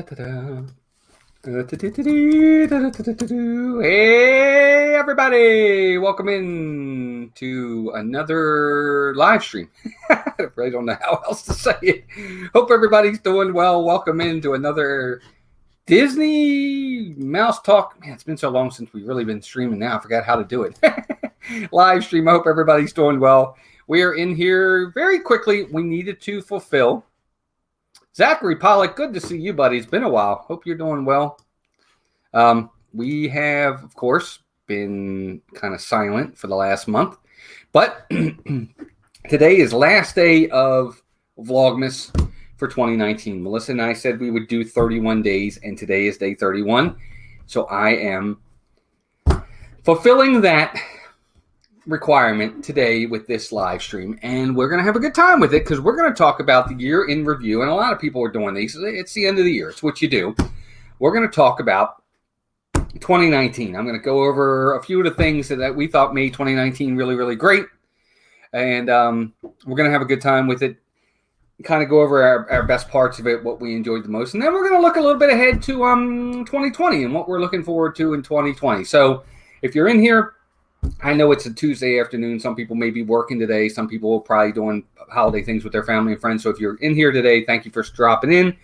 Hey everybody, welcome in to another live stream. I really don't know how else to say it. Hope everybody's doing well. Welcome into another Disney Mouse Talk. Man, it's been so long since we've really been streaming now. I forgot how to do it. Live stream. I hope everybody's doing well. We are in here very quickly. We needed to fulfill. Zachary Pollock, good to see you, buddy. It's been a while. Hope you're doing well. We have, of course, been kind of silent for the last month, but today is last day of Vlogmas for 2019. Melissa and I said we would do 31 days, and today is day 31. So I am fulfilling that requirement today with this live stream, and we're going to have a good time with it because we're going to talk about the year in review, and a lot of people are doing these. It's the end of the year. It's what you do. We're going to talk about 2019. I'm going to go over a few of the things that we thought made 2019 really, really great, and we're going to have a good time with it, kind of go over our best parts of it, what we enjoyed the most, and then we're going to look a little bit ahead to 2020 and what we're looking forward to in 2020. So if you're in here, I know it's a Tuesday afternoon. Some people may be working today. Some people are probably doing holiday things with their family and friends. So if you're in here today, thank you for dropping in.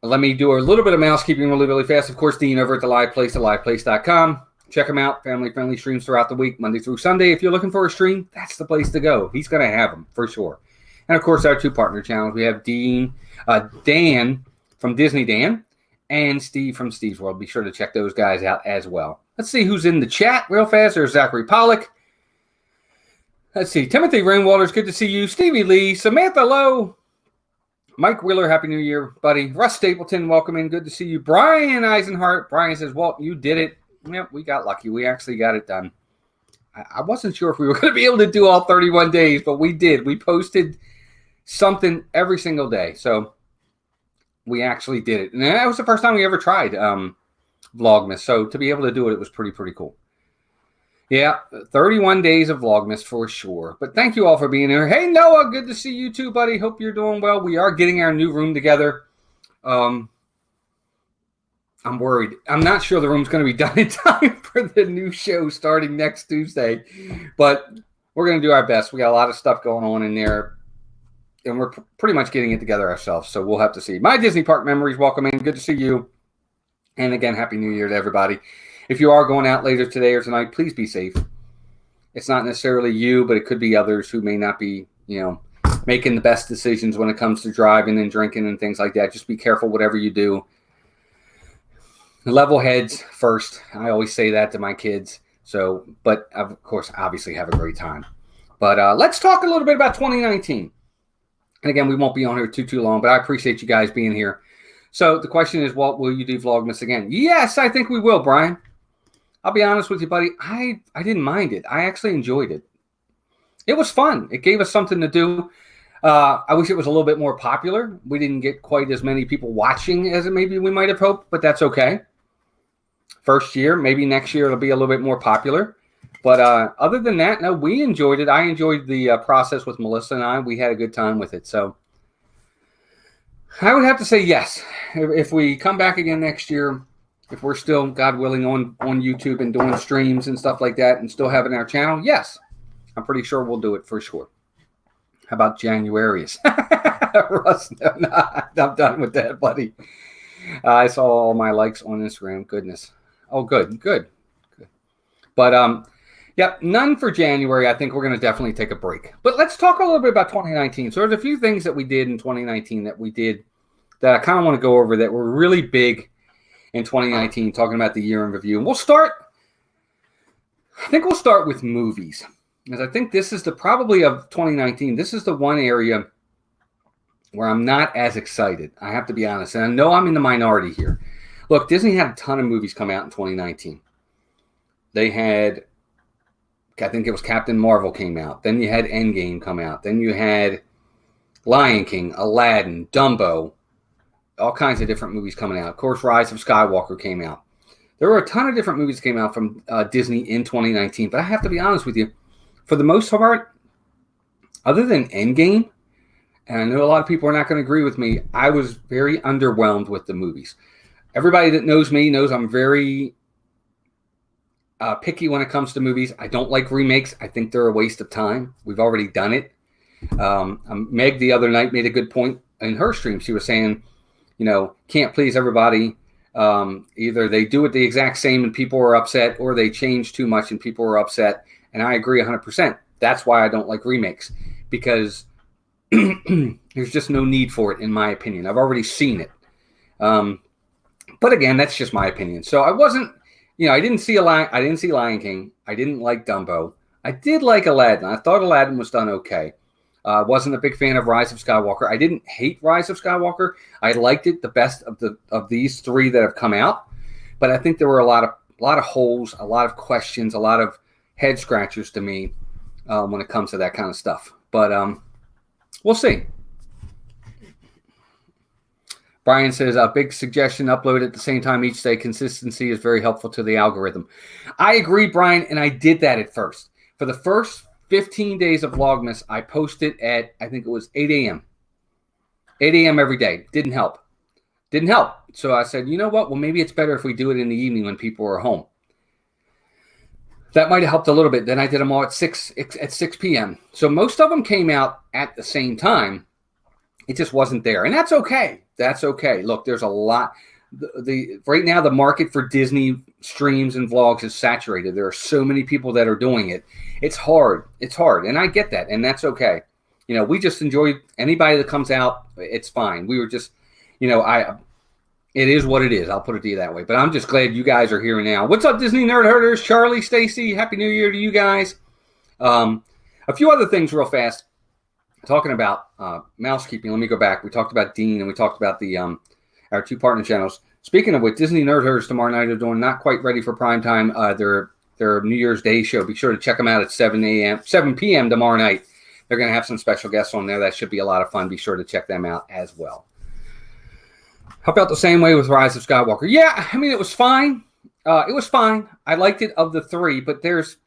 Let me do a little bit of mousekeeping really, really fast. Of course, Dean over at The Live Place, theliveplace.com. Check him out. Family-friendly streams throughout the week, Monday through Sunday. If you're looking for a stream, that's the place to go. He's going to have them for sure. And, of course, our two partner channels. We have Dan from Disney Dan and Steve from Steve's World. Be sure to check those guys out as well. Let's see who's in the chat real fast. There's Zachary Pollock. Let's see. Timothy Rainwaters, good to see you. Stevie Lee. Samantha Lowe. Mike Wheeler, Happy New Year, buddy. Russ Stapleton, welcome in. Good to see you. Brian Eisenhart. Brian says, Walt, you did it. Yep, we got lucky. We actually got it done. I wasn't sure if we were going to be able to do all 31 days, but we did. We posted something every single day. So we actually did it. And that was the first time we ever tried Vlogmas. So to be able to do it, it was pretty cool. Yeah, 31 days of Vlogmas for sure. But thank you all for being here. Hey, Noah, good to see you too, buddy. Hope you're doing well. We are getting our new room together. I'm worried. I'm not sure the room's going to be done in time for the new show starting next Tuesday. But we're going to do our best. We got a lot of stuff going on in there. And we're pretty much getting it together ourselves. So we'll have to see. My Disney Park Memories, welcome in. Good to see you. And again, Happy New Year to everybody. If you are going out later today or tonight, please be safe. It's not necessarily you, but it could be others who may not be, making the best decisions when it comes to driving and drinking and things like that. Just be careful whatever you do. Level heads first. I always say that to my kids. So, but of course, obviously have a great time. But let's talk a little bit about 2019. And again, we won't be on here too long, but I appreciate you guys being here. So the question is, Walt, will you do Vlogmas again? Yes, I think we will, Brian. I'll be honest with you, buddy. I didn't mind it. I actually enjoyed it. It was fun. It gave us something to do. I wish it was a little bit more popular. We didn't get quite as many people watching as maybe we might have hoped, but that's okay. First year, maybe next year it'll be a little bit more popular. But other than that, no, we enjoyed it. I enjoyed the process with Melissa and I. We had a good time with it. So I would have to say yes. If we come back again next year, if we're still, God willing, on YouTube and doing streams and stuff like that and still having our channel, yes. I'm pretty sure we'll do it for sure. How about January's? Russ, no, I'm done with that, buddy. I saw all my likes on Instagram. Goodness. Oh, good. But, yeah, none for January. I think we're going to definitely take a break. But let's talk a little bit about 2019. So there's a few things that we did in 2019 that I kind of want to go over that were really big in 2019, talking about the year in review. And we'll start with movies. Because I think this is probably of 2019, this is the one area where I'm not as excited. I have to be honest. And I know I'm in the minority here. Look, Disney had a ton of movies come out in 2019. They had, I think it was Captain Marvel came out. Then you had Endgame come out. Then you had Lion King, Aladdin, Dumbo, all kinds of different movies coming out. Of course, Rise of Skywalker came out. There were a ton of different movies that came out from Disney in 2019. But I have to be honest with you, for the most part, other than Endgame, and I know a lot of people are not going to agree with me, I was very underwhelmed with the movies. Everybody that knows me knows I'm very picky when it comes to movies. I don't like remakes. I think they're a waste of time. We've already done it. Meg the other night made a good point in her stream. She was saying, can't please everybody. Either they do it the exact same and people are upset, or they change too much and people are upset. And I agree 100%. That's why I don't like remakes, because there's just no need for it, in my opinion. I've already seen it. But again, that's just my opinion. So I wasn't, I didn't see Lion King. I didn't like Dumbo. I did like Aladdin. I thought Aladdin was done okay. Wasn't a big fan of Rise of Skywalker. I didn't hate Rise of Skywalker. I liked it the best of these three that have come out. But I think there were a lot of holes, a lot of questions, a lot of head scratchers to me when it comes to that kind of stuff. But we'll see. Brian says, a big suggestion, upload at the same time each day. Consistency is very helpful to the algorithm. I agree, Brian, and I did that at first. For the first 15 days of Vlogmas, I posted at, I think it was 8 a.m. 8 a.m. every day. Didn't help. So I said, you know what? Well, maybe it's better if we do it in the evening when people are home. That might have helped a little bit. Then I did them all at 6 p.m. So most of them came out at the same time. It just wasn't there. And that's okay. That's okay. Look, there's a lot. Right now, the market for Disney streams and vlogs is saturated. There are so many people that are doing it. It's hard. And I get that. And that's okay. We just enjoy anybody that comes out. It's fine. We were just, it is what it is. I'll put it to you that way. But I'm just glad you guys are here now. What's up, Disney Nerd Herders? Charlie, Stacy, Happy New Year to you guys. A few other things real fast. Talking about mousekeeping, let me go back. We talked about Dean, and we talked about the our two partner channels. Speaking of which, Disney Nerd Herders tomorrow night are doing Not Quite Ready for Prime Time. Their New Year's Day show. Be sure to check them out at 7 p.m. tomorrow night. They're going to have some special guests on there. That should be a lot of fun. Be sure to check them out as well. How about the same way with Rise of Skywalker? Yeah, I mean, it was fine. I liked it of the three, but there's,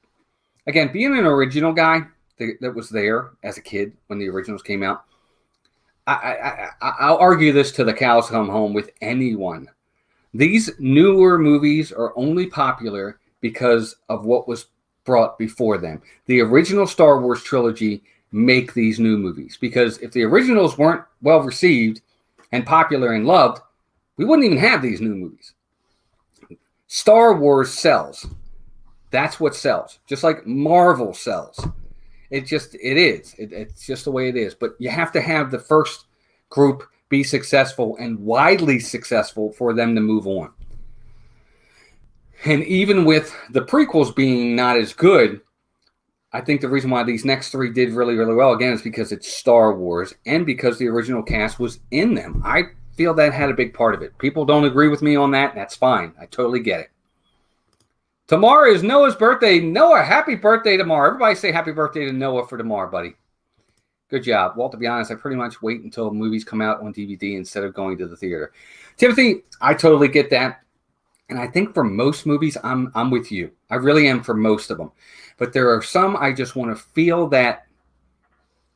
again, being an original guy that was there as a kid when the originals came out, I'll argue this till the cows come home with anyone. These newer movies are only popular because of what was brought before them. The original Star Wars trilogy make these new movies, because if the originals weren't well received and popular and loved, we wouldn't even have these new movies. Star Wars sells. That's what sells. Just like Marvel sells. It's just the way it is. But you have to have the first group be successful and widely successful for them to move on. And even with the prequels being not as good, I think the reason why these next three did really, really well, again, is because it's Star Wars and because the original cast was in them. I feel that had a big part of it. People don't agree with me on that. That's fine. I totally get it. Tomorrow is Noah's birthday. Noah, happy birthday tomorrow. Everybody say happy birthday to Noah for tomorrow, buddy. Good job. Well, to be honest, I pretty much wait until movies come out on DVD instead of going to the theater. Timothy, I totally get that. And I think for most movies, I'm with you. I really am for most of them. But there are some I just want to feel that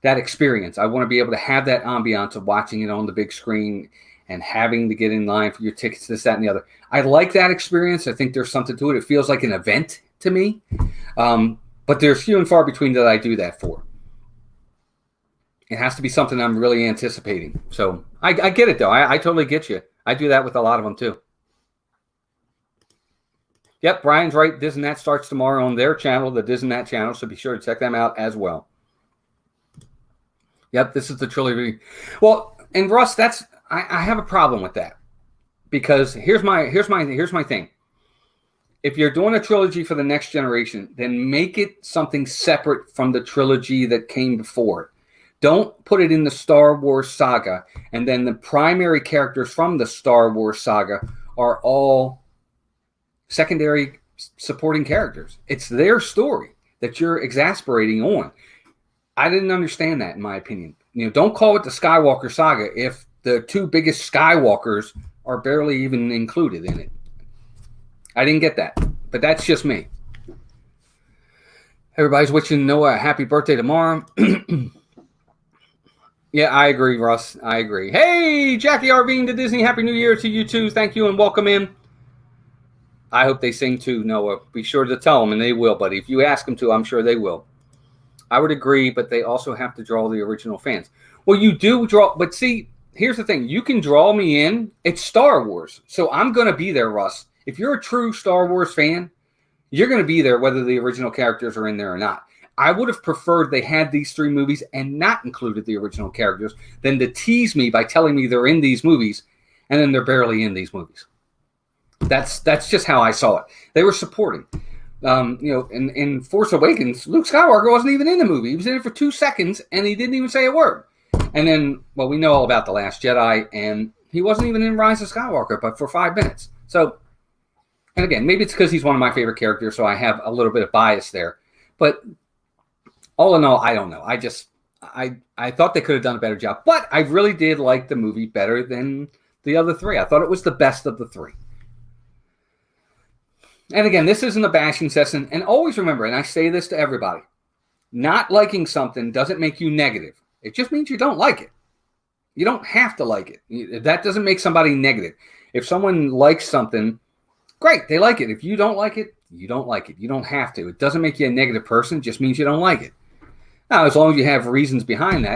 experience. I want to be able to have that ambiance of watching it on the big screen and having to get in line for your tickets, this, that, and the other. I like that experience. I think there's something to it. It feels like an event to me. But there's few and far between that I do that for. It has to be something I'm really anticipating. So I get it, though. I totally get you. I do that with a lot of them, too. Yep, Brian's right. This and That starts tomorrow on their channel, the This and That channel, so be sure to check them out as well. Yep, this is the trilogy. Well, and Russ, I have a problem with that, because here's my thing. If you're doing a trilogy for the next generation, then make it something separate from the trilogy that came before it. Don't put it in the Star Wars saga, and then the primary characters from the Star Wars saga are all secondary supporting characters. It's their story that you're exasperating on. I didn't understand that, in my opinion. Don't call it the Skywalker saga if the two biggest Skywalkers are barely even included in it. I didn't get that, but that's just me. Everybody's wishing Noah a happy birthday tomorrow. Yeah, I agree, Russ. I agree. Hey, Jackie Arvine to Disney. Happy New Year to you too. Thank you and welcome in. I hope they sing too, Noah. Be sure to tell them, and they will, buddy. If you ask them to, I'm sure they will. I would agree, but they also have to draw the original fans. Well, you do draw, but see, here's the thing. You can draw me in. It's Star Wars. So I'm going to be there, Russ. If you're a true Star Wars fan, you're going to be there whether the original characters are in there or not. I would have preferred they had these three movies and not included the original characters than to tease me by telling me they're in these movies and then they're barely in these movies. That's just how I saw it. They were supporting. In Force Awakens, Luke Skywalker wasn't even in the movie. He was in it for 2 seconds, and he didn't even say a word. And then, well, we know all about The Last Jedi, and he wasn't even in Rise of Skywalker, but for 5 minutes. So, and again, maybe it's because he's one of my favorite characters, so I have a little bit of bias there. But all in all, I don't know. I thought they could have done a better job. But I really did like the movie better than the other three. I thought it was the best of the three. And again, this isn't a bashing session. And always remember, and I say this to everybody, not liking something doesn't make you negative. It just means you don't like it. You don't have to like it. That doesn't make somebody negative. If someone likes something, great, they like it. If you don't like it, you don't like it. You don't have to. It doesn't make you a negative person. It just means you don't like it. Now, as long as you have reasons behind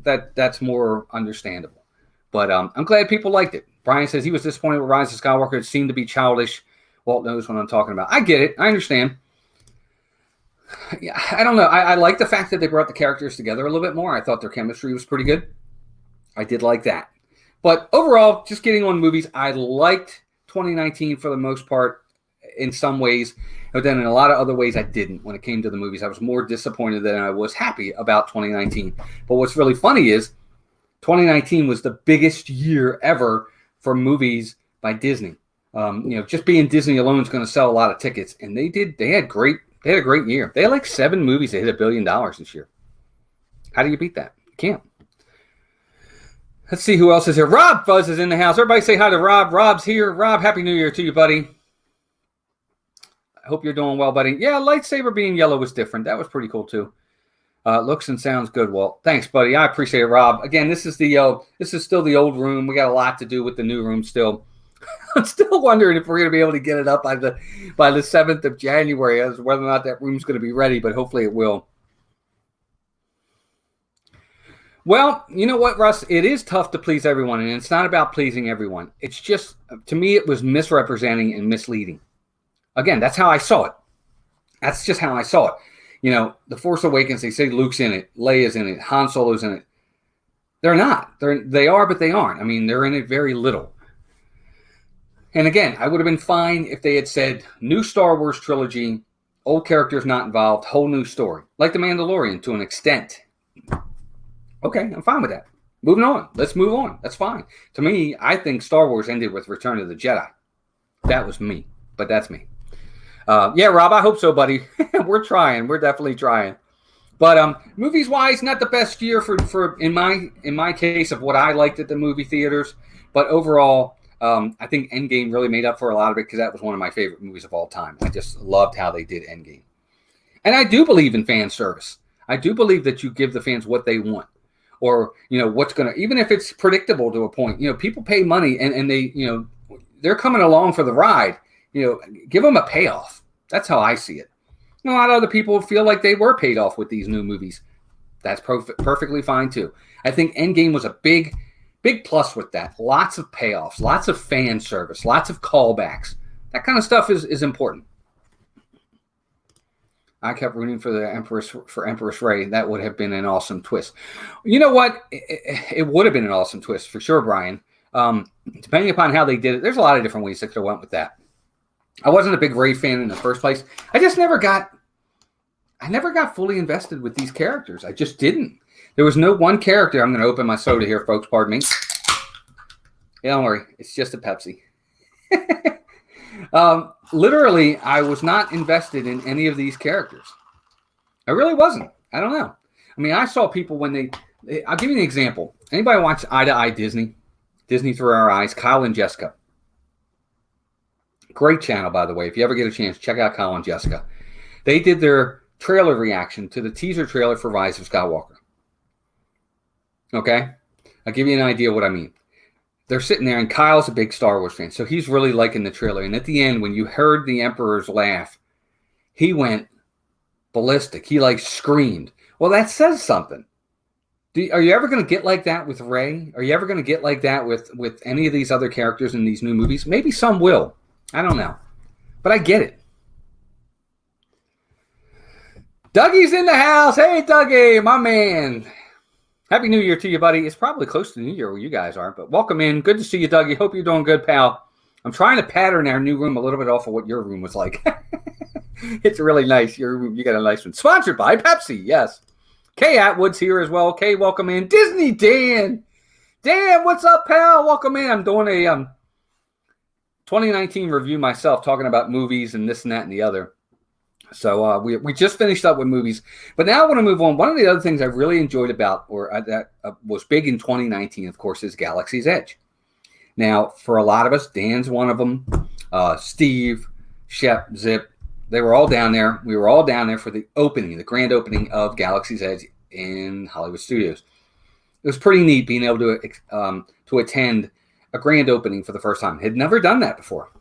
that's more understandable. But I'm glad people liked it. Brian says he was disappointed with Rise of Skywalker. It seemed to be childish. Walt knows what I'm talking about. I get it. I understand. Yeah, I don't know. I like the fact that they brought the characters together a little bit more. I thought their chemistry was pretty good. I did like that. But overall, just getting on movies, I liked 2019 for the most part in some ways. But then in a lot of other ways, I didn't. When it came to the movies, I was more disappointed than I was happy about 2019. But what's really funny is 2019 was the biggest year ever for movies by Disney. Just being Disney alone is going to sell a lot of tickets, and they did. They had a great year. They had like 7 movies that hit $1 billion this year. How do you beat that? You can't. Let's see who else is here. Rob Fuzz is in the house. Everybody say hi to Rob. Rob's here. Rob, Happy New Year to you, buddy. I hope you're doing well, buddy. Yeah, lightsaber being yellow was different. That was pretty cool too. Looks and sounds good, Walt. Thanks, buddy. I appreciate it, Rob. Again, this is still the old room. We got a lot to do with the new room still. I'm still wondering if we're going to be able to get it up by the 7th of January, as whether or not that room's going to be ready, but hopefully it will. Well, you know what, Russ? It is tough to please everyone, and it's not about pleasing everyone. It's just, to me, it was misrepresenting and misleading. Again, that's how I saw it. That's just how I saw it. The Force Awakens, they say Luke's in it, Leia's in it, Han Solo's in it. They're not. They are, but they aren't. I mean, they're in it very little. And again, I would have been fine if they had said new Star Wars trilogy, old characters not involved, whole new story. Like The Mandalorian to an extent. Okay, I'm fine with that. Moving on. Let's move on. That's fine. To me, I think Star Wars ended with Return of the Jedi. That was me, but that's me. Yeah, Rob, I hope so, buddy. We're trying. We're definitely trying. But movies-wise, not the best year for in my case of what I liked at the movie theaters. But overall, I think Endgame really made up for a lot of it because that was one of my favorite movies of all time. I just loved how they did Endgame. And I do believe in fan service. I do believe that you give the fans what they want. Or, what's going to, even if it's predictable to a point, people pay money and they, they're coming along for the ride. Give them a payoff. That's how I see it. A lot of other people feel like they were paid off with these new movies. That's perfectly fine too. I think Endgame was a big plus with that. Lots of payoffs, lots of fan service, lots of callbacks. That kind of stuff is important. I kept rooting for the Empress Ray. That would have been an awesome twist. You know what? It would have been an awesome twist for sure, Brian. Depending upon how they did it, there's a lot of different ways they could have went with that. I wasn't a big Ray fan in the first place. I never got fully invested with these characters. I just didn't. There was no one character. I'm going to open my soda here, folks. Pardon me. Yeah, don't worry. It's just a Pepsi. Literally, I was not invested in any of these characters. I really wasn't. I don't know. I mean, I saw people when I'll give you an example. Anybody watch Eye to Eye Disney? Disney Through Our Eyes, Kyle and Jessica. Great channel, by the way. If you ever get a chance, check out Kyle and Jessica. They did their trailer reaction to the teaser trailer for Rise of Skywalker. Okay? I'll give you an idea of what I mean. They're sitting there, and Kyle's a big Star Wars fan, so he's really liking the trailer. And at the end, when you heard the Emperor's laugh, he went ballistic. He like screamed. Well, that says something. Are you ever going to get like that with Rey? Are you ever going to get like that with any of these other characters in these new movies? Maybe some will. I don't know. But I get it. Dougie's in the house. Hey, Dougie, my man. Happy New Year to you, buddy. It's probably close to New Year where you guys are, but welcome in. Good to see you, Dougie. Hope you're doing good, pal. I'm trying to pattern our new room a little bit off of what your room was like. It's really nice. Your room, you got a nice one. Sponsored by Pepsi, yes. Kay Atwood's here as well. Kay, welcome in. Disney Dan. Dan, what's up, pal? Welcome in. I'm doing a 2019 review myself, talking about movies and this and that and the other. So we just finished up with movies, but now I want to move on. One of the other things I really enjoyed about, that was big in 2019, of course, is Galaxy's Edge. Now, for a lot of us, Dan's one of them. Steve, Shep, Zip, they were all down there. We were all down there for the opening, the grand opening of Galaxy's Edge in Hollywood Studios. It was pretty neat being able to attend a grand opening for the first time. Had never done that before.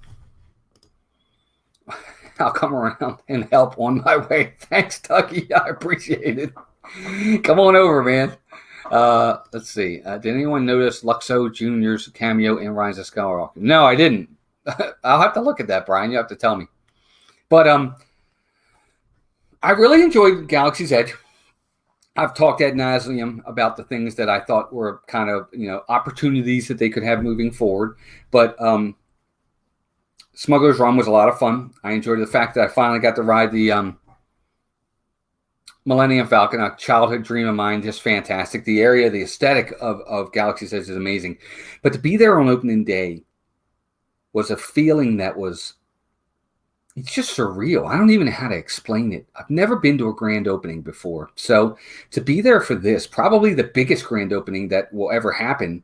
I'll come around and help on my way. Thanks, Tucky. I appreciate it. Come on over, man. Let's see. Did anyone notice Luxo Jr.'s cameo in Rise of Skywalker? No, I didn't. I'll have to look at that, Brian. You have to tell me. But I really enjoyed Galaxy's Edge. I've talked ad nauseum about the things that I thought were kind of, opportunities that they could have moving forward. But Smuggler's Run was a lot of fun. I enjoyed the fact that I finally got to ride the Millennium Falcon, a childhood dream of mine, just fantastic. The area, the aesthetic of Galaxy's Edge is amazing. But to be there on opening day was a feeling that was, it's just surreal. I don't even know how to explain it. I've never been to a grand opening before. So to be there for this, probably the biggest grand opening that will ever happen,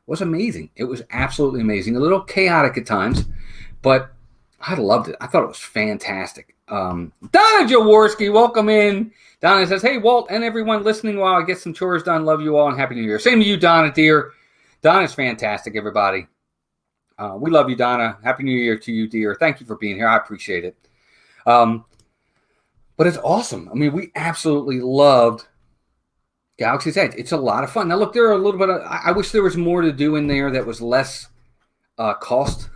was amazing. It was absolutely amazing. A little chaotic at times, but I loved it. I thought it was fantastic. Donna Jaworski, welcome in. Donna says, hey, Walt and everyone listening while I get some chores done. Love you all and Happy New Year. Same to you, Donna, dear. Donna's fantastic, everybody. We love you, Donna. Happy New Year to you, dear. Thank you for being here. I appreciate it. But it's awesome. I mean, we absolutely loved Galaxy's Edge. It's a lot of fun. Now, look, there are a little bit of, I wish there was more to do in there that was less costing,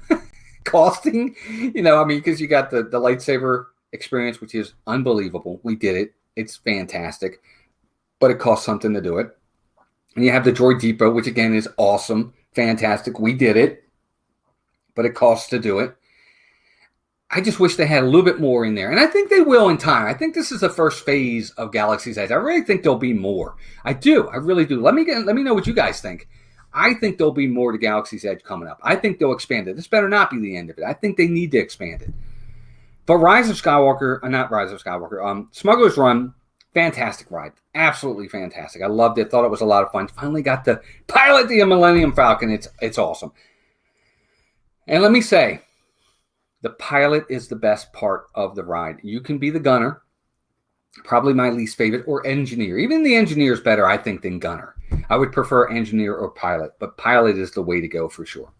because you got the lightsaber experience, which is unbelievable. We did it. It's fantastic. But it costs something to do it. And you have the Droid Depot, which again is awesome. Fantastic. We did it. But it costs to do it. I just wish they had a little bit more in there. And I think they will in time. I think this is the first phase of Galaxy's Edge. I really think there'll be more. I do. I really do. Let me know what you guys think. I think there'll be more to Galaxy's Edge coming up. I think they'll expand it. This better not be the end of it. I think they need to expand it. But Smuggler's Run, fantastic ride. Absolutely fantastic. I loved it. Thought it was a lot of fun. Finally got to pilot the Millennium Falcon. It's awesome. And let me say, the pilot is the best part of the ride. You can be the gunner, probably my least favorite, or engineer. Even the engineer is better, I think, than gunner. I would prefer engineer or pilot, but pilot is the way to go for sure.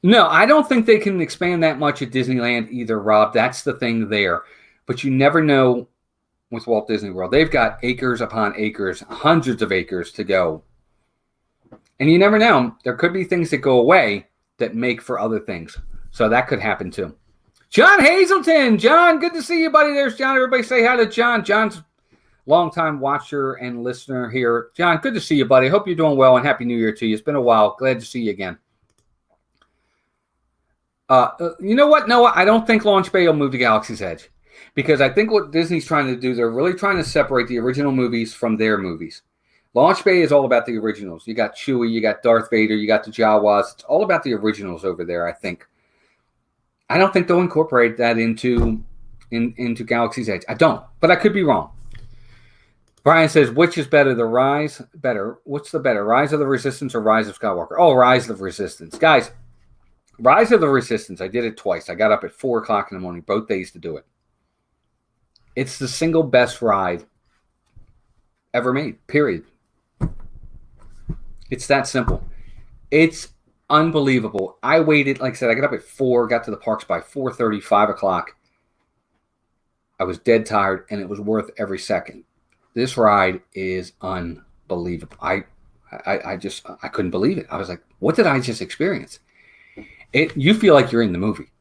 No, I don't think they can expand that much at Disneyland either, Rob. That's the thing there. But you never know with Walt Disney World. They've got acres upon acres, hundreds of acres to go. And you never know. There could be things that go away that make for other things. So that could happen too. John Hazelton. John, good to see you, buddy. There's John. Everybody say hi to John. John's longtime watcher and listener here. John, good to see you, buddy. Hope you're doing well and Happy New Year to you. It's been a while. Glad to see you again. You know what, Noah? I don't think Launch Bay will move to Galaxy's Edge because I think what Disney's trying to do, they're really trying to separate the original movies from their movies. Launch Bay is all about the originals. You got Chewie, you got Darth Vader, you got the Jawas. It's all about the originals over there, I think. I don't think they'll incorporate that into Galaxy's Edge. I don't, but I could be wrong. Brian says, which is better, what's the better, Rise of the Resistance or Rise of Skywalker? Oh, Rise of the Resistance. Guys, Rise of the Resistance, I did it twice. I got up at 4 o'clock in the morning, both days to do it. It's the single best ride ever made, period. It's that simple. It's unbelievable. I waited, like I said, I got up at 4, got to the parks by 4:30, 5 o'clock. I was dead tired, and it was worth every second. This ride is unbelievable. I couldn't believe it. I was like, what did I just experience? You feel like you're in the movie.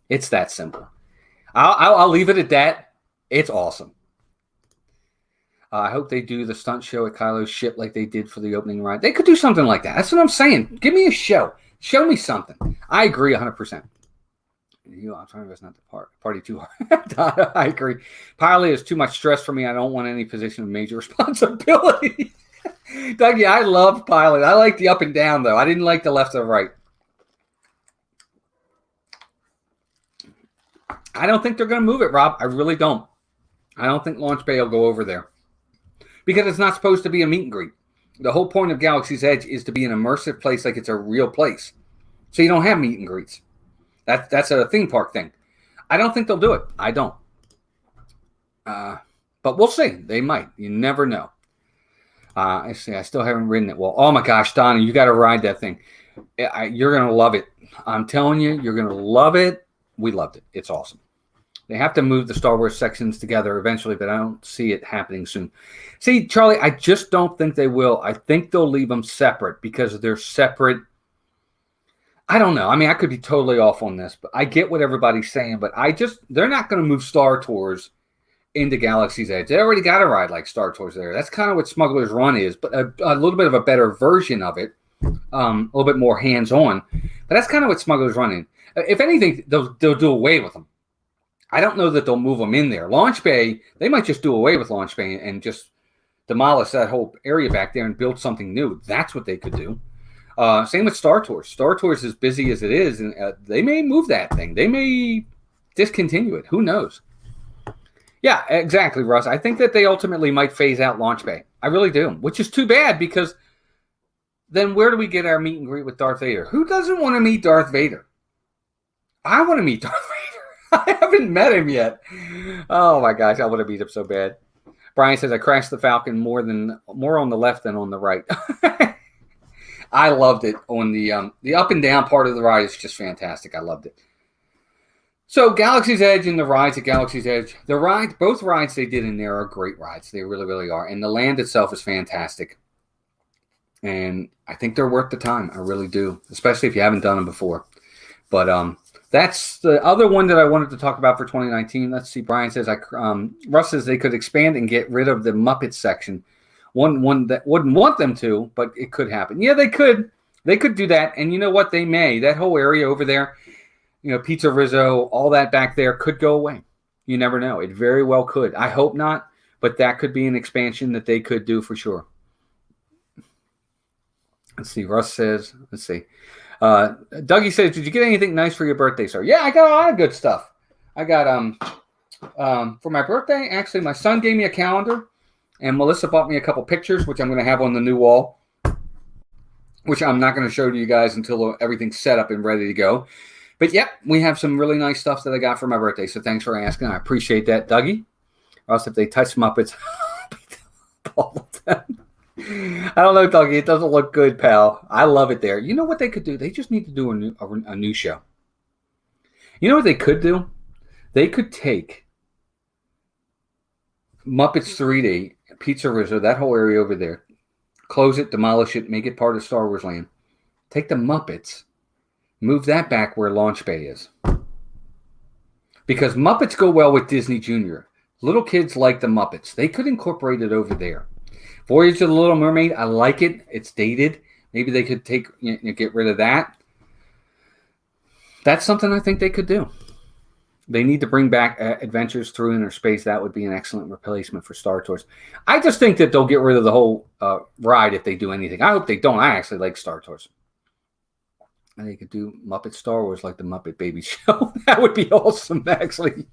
It's that simple. I'll leave it at that. It's awesome. I hope they do the stunt show at Kylo's ship like they did for the opening ride. They could do something like that. That's what I'm saying. Give me a show. Show me something. I agree 100%. I'm trying to not to party too hard. I agree. Pilot is too much stress for me. I don't want any position of major responsibility. Dougie, I love Pilot. I like the up and down, though. I didn't like the left or right. I don't think they're going to move it, Rob. I really don't. I don't think Launch Bay will go over there. Because it's not supposed to be a meet and greet. The whole point of Galaxy's Edge is to be an immersive place like it's a real place. So you don't have meet and greets. That's a theme park thing. I don't think they'll do it. I don't. But we'll see. They might. You never know. I still haven't ridden it. Well, oh my gosh, Donnie, you got to ride that thing. You're going to love it. I'm telling you, you're going to love it. We loved it. It's awesome. They have to move the Star Wars sections together eventually, but I don't see it happening soon. See, Charlie, I just don't think they will. I think they'll leave them separate because they're separate. I don't know. I mean, I could be totally off on this, but I get what everybody's saying, but they're not going to move Star Tours into Galaxy's Edge. They already got a ride like Star Tours there. That's kind of what Smuggler's Run is, but a little bit of a better version of it, a little bit more hands-on. But that's kind of what Smuggler's Run is. If anything, they'll do away with them. I don't know that they'll move them in there. Launch Bay, they might just do away with Launch Bay and just demolish that whole area back there and build something new. That's what they could do. Same with Star Tours. Star Tours, as busy as it is, and they may move that thing. They may discontinue it. Who knows? Yeah, exactly, Russ. I think that they ultimately might phase out Launch Bay. I really do, which is too bad because then where do we get our meet and greet with Darth Vader? Who doesn't want to meet Darth Vader? I want to meet Darth Vader. I haven't met him yet. Oh my gosh, I want to meet him so bad. Brian says I crashed the Falcon more on the left than on the right. I loved it on the up and down part of the ride is just fantastic. I loved it. So Galaxy's Edge and the rides at Galaxy's Edge, both rides they did in there are great rides. They really, really are. And the land itself is fantastic. And I think they're worth the time. I really do, especially if you haven't done them before. But that's the other one that I wanted to talk about for 2019. Let's see. Brian says, Russ says they could expand and get rid of the Muppets section. One that wouldn't want them to, but it could happen. Yeah, they could. They could do that. And you know what? They may. That whole area over there, Pizza Rizzo, all that back there could go away. You never know. It very well could. I hope not, but that could be an expansion that they could do for sure. Let's see. Russ says, let's see. Dougie says, did you get anything nice for your birthday, sir? Yeah, I got a lot of good stuff. I got, for my birthday, actually, my son gave me a calendar, and Melissa bought me a couple pictures, which I'm going to have on the new wall, which I'm not going to show to you guys until everything's set up and ready to go. But, yep, we have some really nice stuff that I got for my birthday, so thanks for asking. I appreciate that, Dougie. Or else if they touch Muppets, all of them. I don't know, Dougie. It doesn't look good, pal. I love it there. You know what they could do? They just need to do a new show. You know what they could do? They could take Muppets 3D, Pizza Rizzo, that whole area over there, close it, demolish it, make it part of Star Wars Land. Take the Muppets, move that back where Launch Bay is. Because Muppets go well with Disney Junior. Little kids like the Muppets. They could incorporate it over there. Voyage of the Little Mermaid, I like it. It's dated. Maybe they could get rid of that. That's something I think they could do. They need to bring back Adventures Through Inner Space. That would be an excellent replacement for Star Tours. I just think that they'll get rid of the whole ride if they do anything. I hope they don't. I actually like Star Tours. And they could do Muppet Star Wars like the Muppet Baby Show. That would be awesome, actually.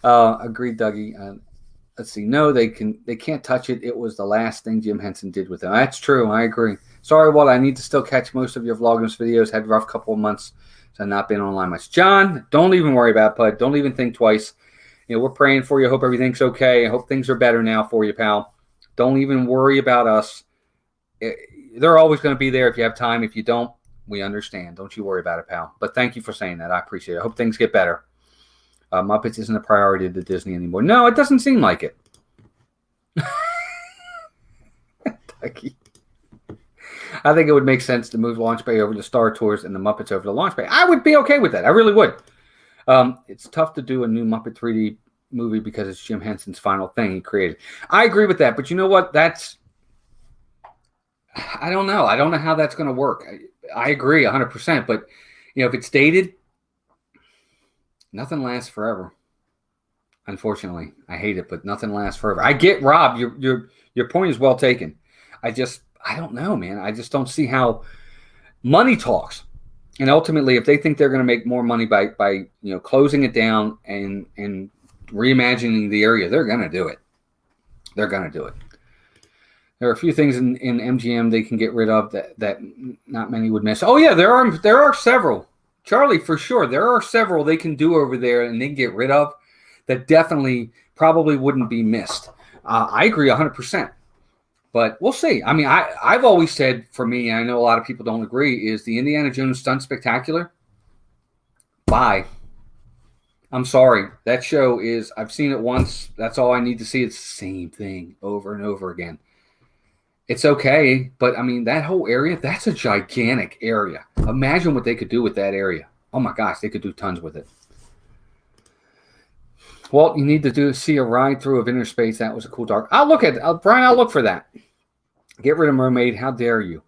Agreed, Dougie. Let's see. No, they can't touch it. It was the last thing Jim Henson did with them. That's true. I agree. Sorry, Walt. I need to still catch most of your Vlogmas videos. Had a rough couple of months, so I've not been online much. John, don't even worry about it, bud. Don't even think twice. We're praying for you. Hope everything's okay. I hope things are better now for you, pal. Don't even worry about us. they're always going to be there if you have time. If you don't, we understand. Don't you worry about it, pal. But thank you for saying that. I appreciate it. I hope things get better. Muppets isn't a priority to Disney anymore. No, it doesn't seem like it. I think it would make sense to move Launch Bay over to Star Tours and the Muppets over to Launch Bay. I would be okay with that. I really would. It's tough to do a new Muppet 3D movie because it's Jim Henson's final thing he created. I agree with that, but you know what? I don't know. I don't know how that's going to work. I agree 100%, but if it's dated, nothing lasts forever. Unfortunately, I hate it, but nothing lasts forever. I get, Rob, your point is well taken. I don't know, man. I just don't see how money talks. And ultimately, if they think they're going to make more money by closing it down and reimagining the area, they're going to do it. They're going to do it. There are a few things in MGM they can get rid of that not many would miss. Oh yeah, there are several. Charlie, for sure, there are several they can do over there and they can get rid of that definitely probably wouldn't be missed. I agree 100%. But we'll see. I mean, I've always said, for me, and I know a lot of people don't agree, is the Indiana Jones Stunt Spectacular. Bye. I'm sorry. That show is, I've seen it once. That's all I need to see. It's the same thing over and over again. It's okay, but I mean, that whole area, that's a gigantic area. Imagine what they could do with that area. Oh my gosh, they could do tons with it. Walt, you need to see a ride through of inner space. That was a cool dark. I'll look at it. Brian, I'll look for that. Get rid of Mermaid. How dare you?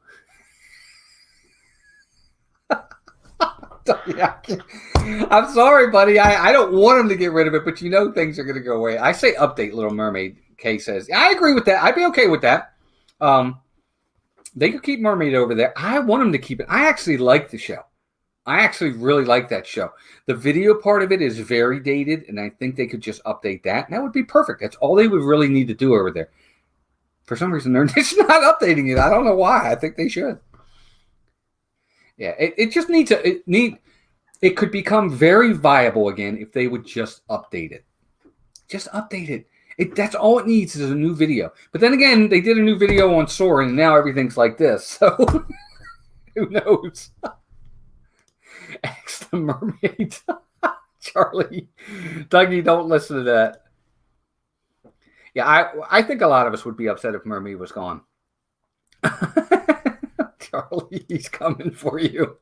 I'm sorry, buddy. I don't want him to get rid of it, but things are going to go away. I say update Little Mermaid, Kay says. I agree with that. I'd be okay with that. They could keep Mermaid over there. I want them to keep it. I actually like the show. I actually really like that show. The video part of it is very dated, and I think they could just update that, and that would be perfect. That's all they would really need to do over there. For some reason, they're just not updating it. I don't know why. I think they should. Yeah, it just needs it could become very viable again if they would just update it. Just update it. That's all it needs is a new video. But then again, they did a new video on Soaring, and now everything's like this. So who knows? Ask the Mermaid. Charlie. Dougie, don't listen to that. Yeah, I think a lot of us would be upset if Mermaid was gone. Charlie, he's coming for you.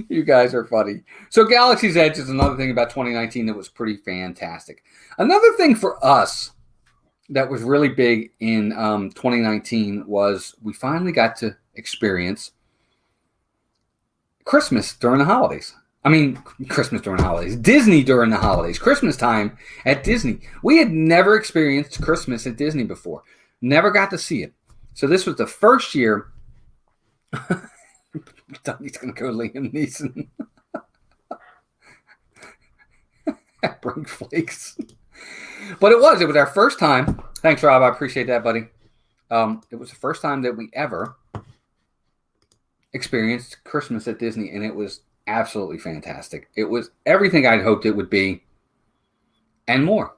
You guys are funny. So Galaxy's Edge is another thing about 2019 that was pretty fantastic. Another thing for us that was really big in 2019 was we finally got to experience Christmas during the holidays. I mean, Christmas during the holidays. Disney during the holidays. Christmas time at Disney. We had never experienced Christmas at Disney before. Never got to see it. So this was the first year. He's going to go Liam Neeson. Bring flakes. But it was our first time. Thanks, Rob. I appreciate that, buddy. It was the first time that we ever experienced Christmas at Disney, and it was absolutely fantastic. It was everything I'd hoped it would be and more.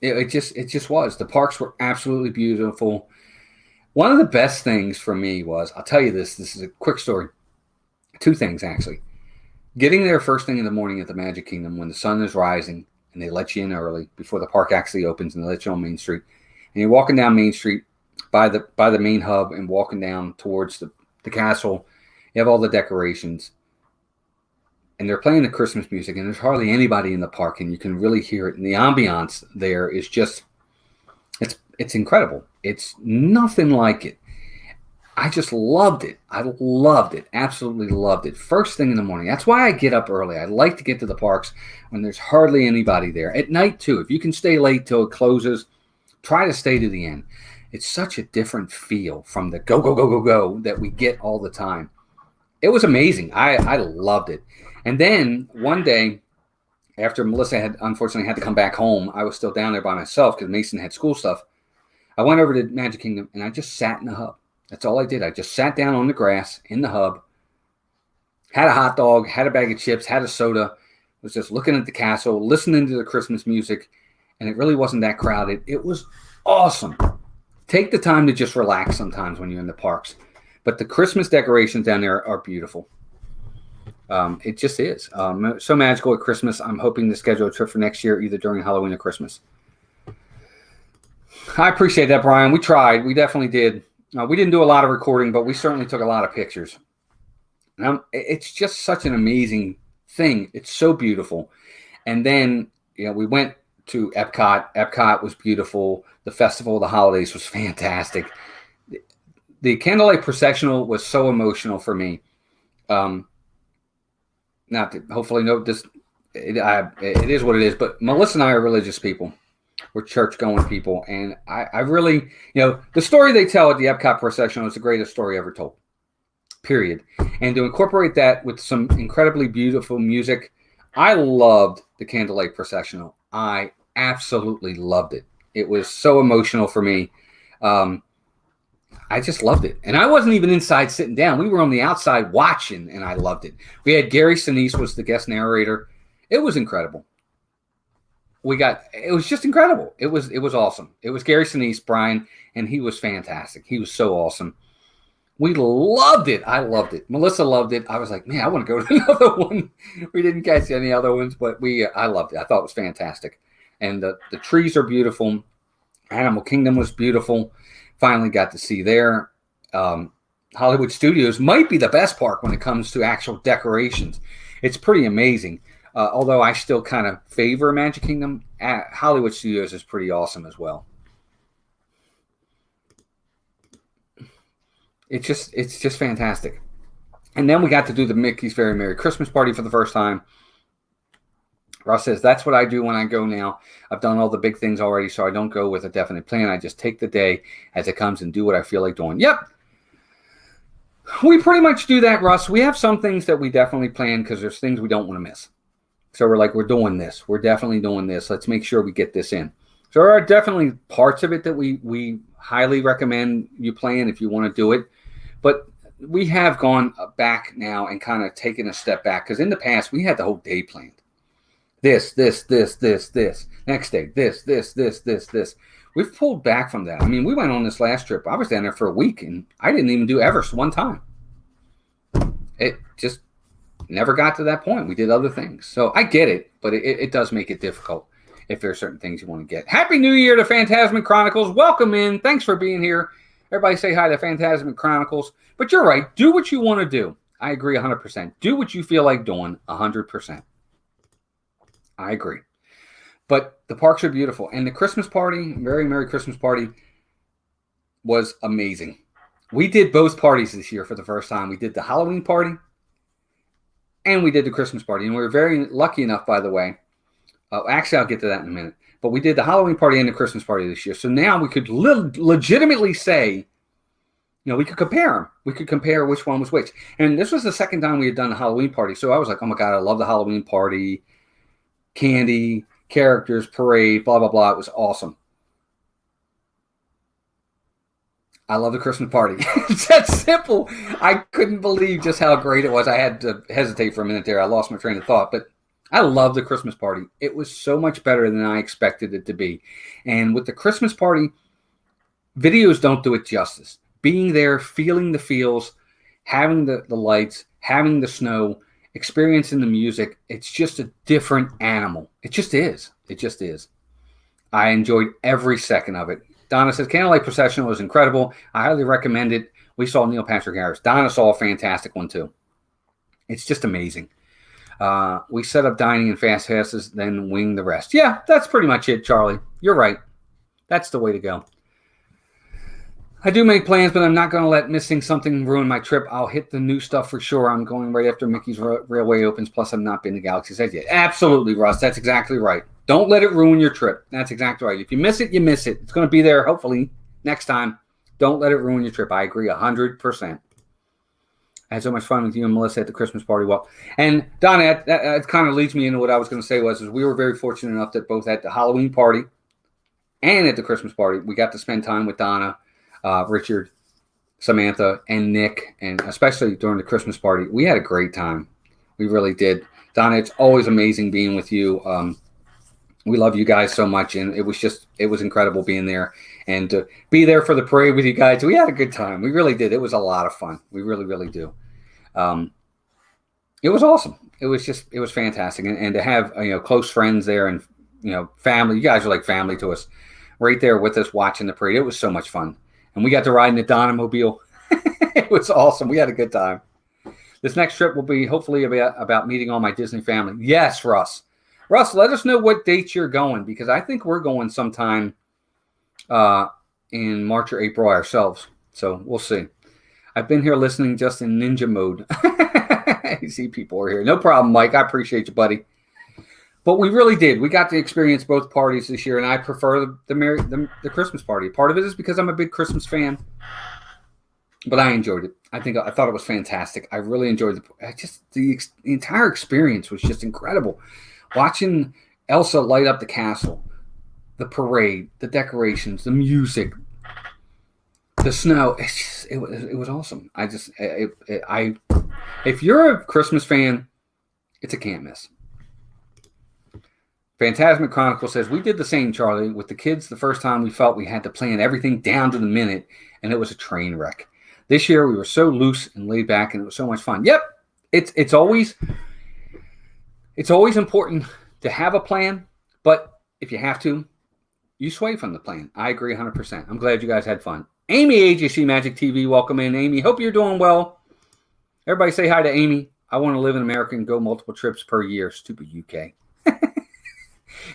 It just was. The parks were absolutely beautiful. One of the best things for me was, I'll tell you this is a quick story. Two things, actually. Getting there first thing in the morning at the Magic Kingdom when the sun is rising and they let you in early before the park actually opens and they let you on Main Street. And you're walking down Main Street by the main hub and walking down towards the castle. You have all the decorations. And they're playing the Christmas music, and there's hardly anybody in the park, and you can really hear it. And the ambiance there is just, it's incredible. It's nothing like it. I just loved it. I loved it. Absolutely loved it. First thing in the morning. That's why I get up early. I like to get to the parks when there's hardly anybody there. At night, too. If you can stay late till it closes, try to stay to the end. It's such a different feel from the go, go, go, go, go that we get all the time. It was amazing. I loved it. And then one day, after Melissa had unfortunately had to come back home, I was still down there by myself because Mason had school stuff. I went over to Magic Kingdom, and I just sat in the hub. That's all I did. I just sat down on the grass in the hub, had a hot dog, had a bag of chips, had a soda, was just looking at the castle, listening to the Christmas music, and it really wasn't that crowded. It was awesome. take the time to just relax sometimes when you're in the parks. But the Christmas decorations down there are beautiful. It just is. So magical at Christmas. I'm hoping to schedule a trip for next year, either during Halloween or Christmas. I appreciate that, Brian. We tried. We definitely did. We didn't do a lot of recording, but we certainly took a lot of pictures. It's just such an amazing thing. It's so beautiful. And then, we went to Epcot. Epcot was beautiful. The Festival of the Holidays was fantastic. The Candlelight Processional was so emotional for me. Not to hopefully note this, it is what it is, but Melissa and I are religious people. We're church-going people, and I really, the story they tell at the Epcot Processional is the greatest story ever told, period. And to incorporate that with some incredibly beautiful music, I loved the Candlelight Processional. I absolutely loved it. It was so emotional for me. I just loved it. And I wasn't even inside sitting down. We were on the outside watching, and I loved it. We had Gary Sinise was the guest narrator. It was incredible. It was just incredible. It was awesome. It was Gary Sinise, Brian, and he was fantastic. He was so awesome. We loved it. I loved it. Melissa loved it. I was like, man, I want to go to another one. We didn't catch any other ones, but I loved it. I thought it was fantastic. And the trees are beautiful. Animal Kingdom was beautiful. Finally got to see there. Hollywood Studios might be the best park when it comes to actual decorations. It's pretty amazing. Although I still kind of favor Magic Kingdom, Hollywood Studios is pretty awesome as well. It's just fantastic. And then we got to do the Mickey's Very Merry Christmas Party for the first time. Ross says, that's what I do when I go now. I've done all the big things already, so I don't go with a definite plan. I just take the day as it comes and do what I feel like doing. Yep. We pretty much do that, Russ. We have some things that we definitely plan because there's things we don't want to miss. So we're like, we're doing this. We're definitely doing this. Let's make sure we get this in. So there are definitely parts of it that we highly recommend you plan if you want to do it. But we have gone back now and kind of taken a step back because in the past, we had the whole day planned. This. Next day, this. We've pulled back from that. I mean, we went on this last trip. I was down there for a week, and I didn't even do Everest one time. It just never got to that point. We did other things. So I get it, but it does make it difficult if there are certain things you want to get. Happy New Year to Phantasmic Chronicles. Welcome in. Thanks for being here. Everybody say hi to Phantasmic Chronicles. But you're right. Do what you want to do. I agree 100%. Do what you feel like doing 100%. I agree. But the parks are beautiful. And the Christmas party, Very Merry Christmas Party, was amazing. We did both parties this year for the first time. We did the Halloween party and we did the Christmas party. And we were very lucky enough, by the way. Actually, I'll get to that in a minute. But we did the Halloween party and the Christmas party this year. So now we could legitimately say, we could compare them. We could compare which one was which. And this was the second time we had done the Halloween party. So I was like, oh my God, I love the Halloween party. Candy, characters, parade, blah, blah, blah. It was awesome. I love the Christmas party. It's that simple. I couldn't believe just how great it was. I had to hesitate for a minute there. I lost my train of thought, but I love the Christmas party. It was so much better than I expected it to be. And with the Christmas party, videos don't do it justice. Being there, feeling the feels, having the lights, having the snow, experiencing the music, it's just a different animal. It just is. It just is. I enjoyed every second of it. Donna says, Candlelight Procession was incredible. I highly recommend it. We saw Neil Patrick Harris. Donna saw a fantastic one, too. It's just amazing. We set up dining and fast passes, then wing the rest. Yeah, that's pretty much it, Charlie. You're right. That's the way to go. I do make plans, but I'm not going to let missing something ruin my trip. I'll hit the new stuff for sure. I'm going right after Mickey's Railway opens, plus I've not been to Galaxy's Edge yet. Absolutely, Russ. That's exactly right. Don't let it ruin your trip. That's exactly right. If you miss it, you miss it. It's going to be there, hopefully, next time. Don't let it ruin your trip. I agree 100%. I had so much fun with you and Melissa at the Christmas party. Well, and Donna, that kind of leads me into what I was going to say is we were very fortunate enough that both at the Halloween party and at the Christmas party, we got to spend time with Donna, Richard, Samantha, and Nick, and especially during the Christmas party. We had a great time. We really did. Donna, it's always amazing being with you. We love you guys so much, and it was incredible being there and to be there for the parade with you guys. We had a good time. We really did. It was a lot of fun. We really, really do. Um, it was awesome. It was fantastic, and to have close friends there and family. You guys are like family to us, right there with us watching the parade. It was so much fun, and we got to ride in the Donna Mobile. It was awesome. We had a good time. This next trip will be hopefully about meeting all my Disney family. Yes, Russ. Russ, let us know what dates you're going, because I think we're going sometime in March or April ourselves. So we'll see. I've been here listening just in ninja mode. You see people are here. No problem, Mike. I appreciate you, buddy. But we really did. We got to experience both parties this year, and I prefer the Christmas party. Part of it is because I'm a big Christmas fan. But I enjoyed it. I thought it was fantastic. I really enjoyed the entire experience was just incredible. Watching Elsa light up the castle, the parade, the decorations, the music, the snow. It was awesome. If you're a Christmas fan, it's a can't miss. Phantasmic Chronicle says, we did the same, Charlie. With the kids, the first time we felt we had to plan everything down to the minute, and it was a train wreck. This year, we were so loose and laid back, and it was so much fun. Yep, it's always important to have a plan, but if you have to, you sway from the plan. I agree 100%. I'm glad you guys had fun. Amy, AJC Magic TV, welcome in. Amy, hope you're doing well. Everybody say hi to Amy. I want to live in America and go multiple trips per year. Stupid UK.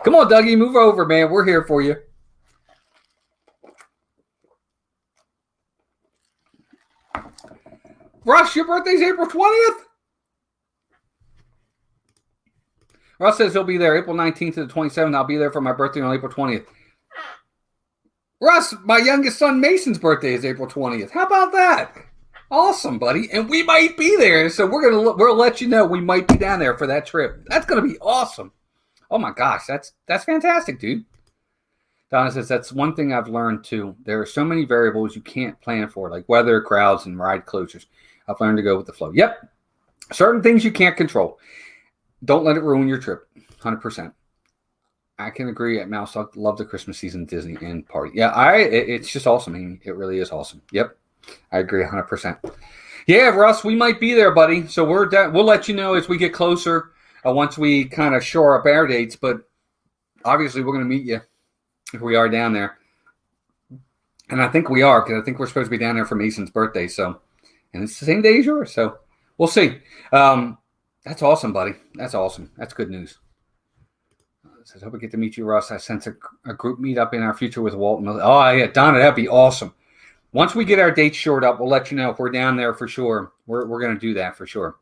Come on, Dougie, move over, man. We're here for you. Russ, your birthday's April 20th? Russ says he'll be there April 19th to the 27th. I'll be there for my birthday on April 20th. Russ, my youngest son Mason's birthday is April 20th. How about that? Awesome, buddy. And we might be there. So we'll let you know we might be down there for that trip. That's going to be awesome. Oh my gosh, that's fantastic, dude. Donna says that's one thing I've learned too. There are so many variables you can't plan for, like weather, crowds, and ride closures. I've learned to go with the flow. Yep. Certain things you can't control. Don't let it ruin your trip. 100%. I can agree at Mouse. I love the Christmas season Disney and party. Yeah, it's just awesome. I mean, it really is awesome. Yep. I agree 100%. Yeah, Russ, we might be there, buddy. So we'll let you know as we get closer once we kind of shore up our dates. But obviously, we're going to meet you if we are down there. And I think we are, because I think we're supposed to be down there for Mason's birthday. So, and it's the same day as yours. So we'll see. That's awesome, buddy. That's awesome. That's good news. Says, hope we get to meet you, Russ. I sense a group meetup in our future with Walton. Oh, yeah, Donna, that'd be awesome. Once we get our dates shored up, we'll let you know if we're down there for sure. We're going to do that for sure.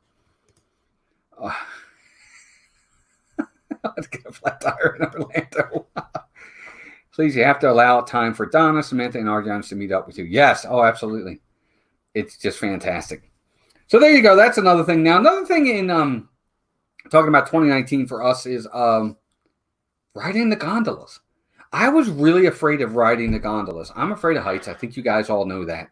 Let's get a flat tire in Orlando. Please, you have to allow time for Donna, Samantha, and Arjun to meet up with you. Yes. Oh, absolutely. It's just fantastic. So there you go. That's another thing. Now, another thing in talking about 2019 for us is riding the gondolas. I was really afraid of riding the gondolas. I'm afraid of heights. I think you guys all know that.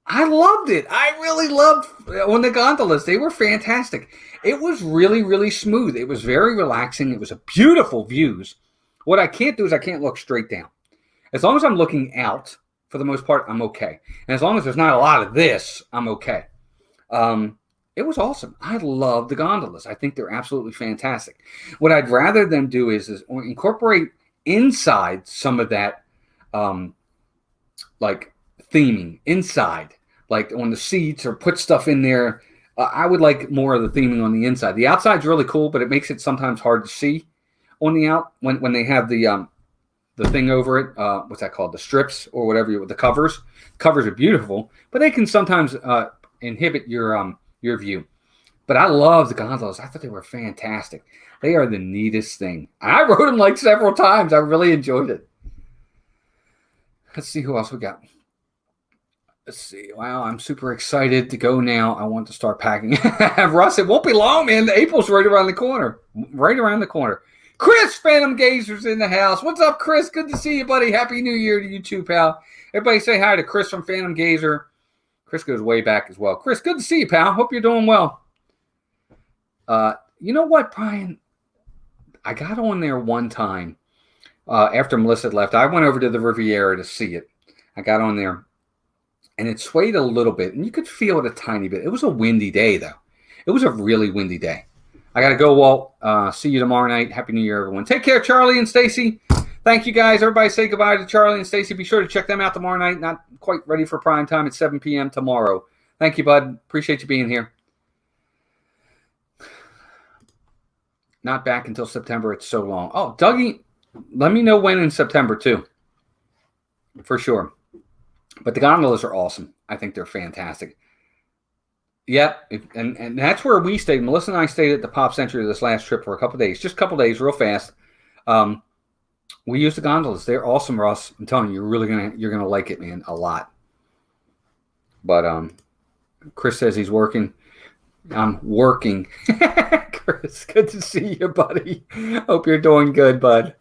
I loved it. I really loved on the gondolas. They were fantastic. It was really, really smooth. It was very relaxing. It was a beautiful views. What I can't do is I can't look straight down. As long as I'm looking out, for the most part, I'm okay. And as long as there's not a lot of this, I'm okay. It was awesome. I love the gondolas. I think they're absolutely fantastic. What I'd rather them do is incorporate inside some of that, like theming inside, like on the seats, or put stuff in there. I would like more of the theming on the inside. The outside's really cool, but it makes it sometimes hard to see on the out when they have the thing over it. What's that called? The strips or whatever. The covers. Covers are beautiful, but they can sometimes inhibit your view. But I love the gondolas. I thought they were fantastic. They are the neatest thing. I rode them like several times. I really enjoyed it. Let's see who else we got. Let's see. Wow, I'm super excited to go now. I want to start packing. Russ, it won't be long, man. April's right around the corner. Right around the corner. Chris Phantom Gazer's in the house. What's up, Chris? Good to see you, buddy. Happy New Year to you too, pal. Everybody say hi to Chris from Phantom Gazer. Chris goes way back as well. Chris, good to see you, pal. Hope you're doing well. You know what, Brian? I got on there one time after Melissa had left. I went over to the Riviera to see it. I got on there, and it swayed a little bit, and you could feel it a tiny bit. It was a windy day, though. It was a really windy day. I got to go, Walt. See you tomorrow night. Happy New Year, everyone. Take care, Charlie and Stacy. Thank you, guys. Everybody say goodbye to Charlie and Stacy. Be sure to check them out tomorrow night. Not quite ready for prime time at 7 p.m. tomorrow. Thank you, bud. Appreciate you being here. Not back until September. It's so long. Oh, Dougie, let me know when in September, too. For sure. But the gondolas are awesome. I think they're fantastic. Yep. And that's where we stayed. Melissa and I stayed at the Pop Century this last trip for a couple of days. Just a couple of days, real fast. We used the gondolas. They're awesome, Ross. I'm telling you, you're gonna like it, man, a lot. But Chris says he's working. I'm working. Chris, good to see you, buddy. Hope you're doing good, bud.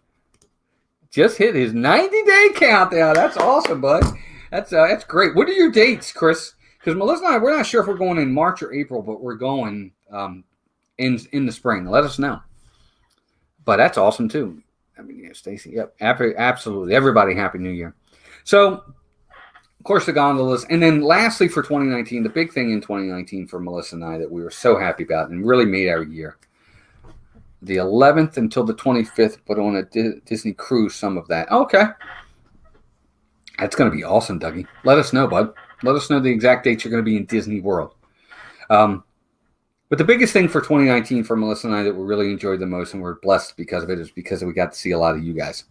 Just hit his 90-day countdown. That's awesome, bud. That's great. What are your dates, Chris? Because Melissa and I, we're not sure if we're going in March or April, but we're going in the spring. Let us know. But that's awesome too. I mean, yeah, Stacy. Yep, absolutely. Everybody, Happy New Year. So, of course, the gondolas, and then lastly for 2019, the big thing in 2019 for Melissa and I that we were so happy about and really made our year. The 11th until the 25th, but on a Disney cruise, some of that. Okay. That's going to be awesome, Dougie. Let us know, bud. Let us know the exact dates you're going to be in Disney World. But the biggest thing for 2019 for Melissa and I that we really enjoyed the most and we're blessed because of it is because we got to see a lot of you guys.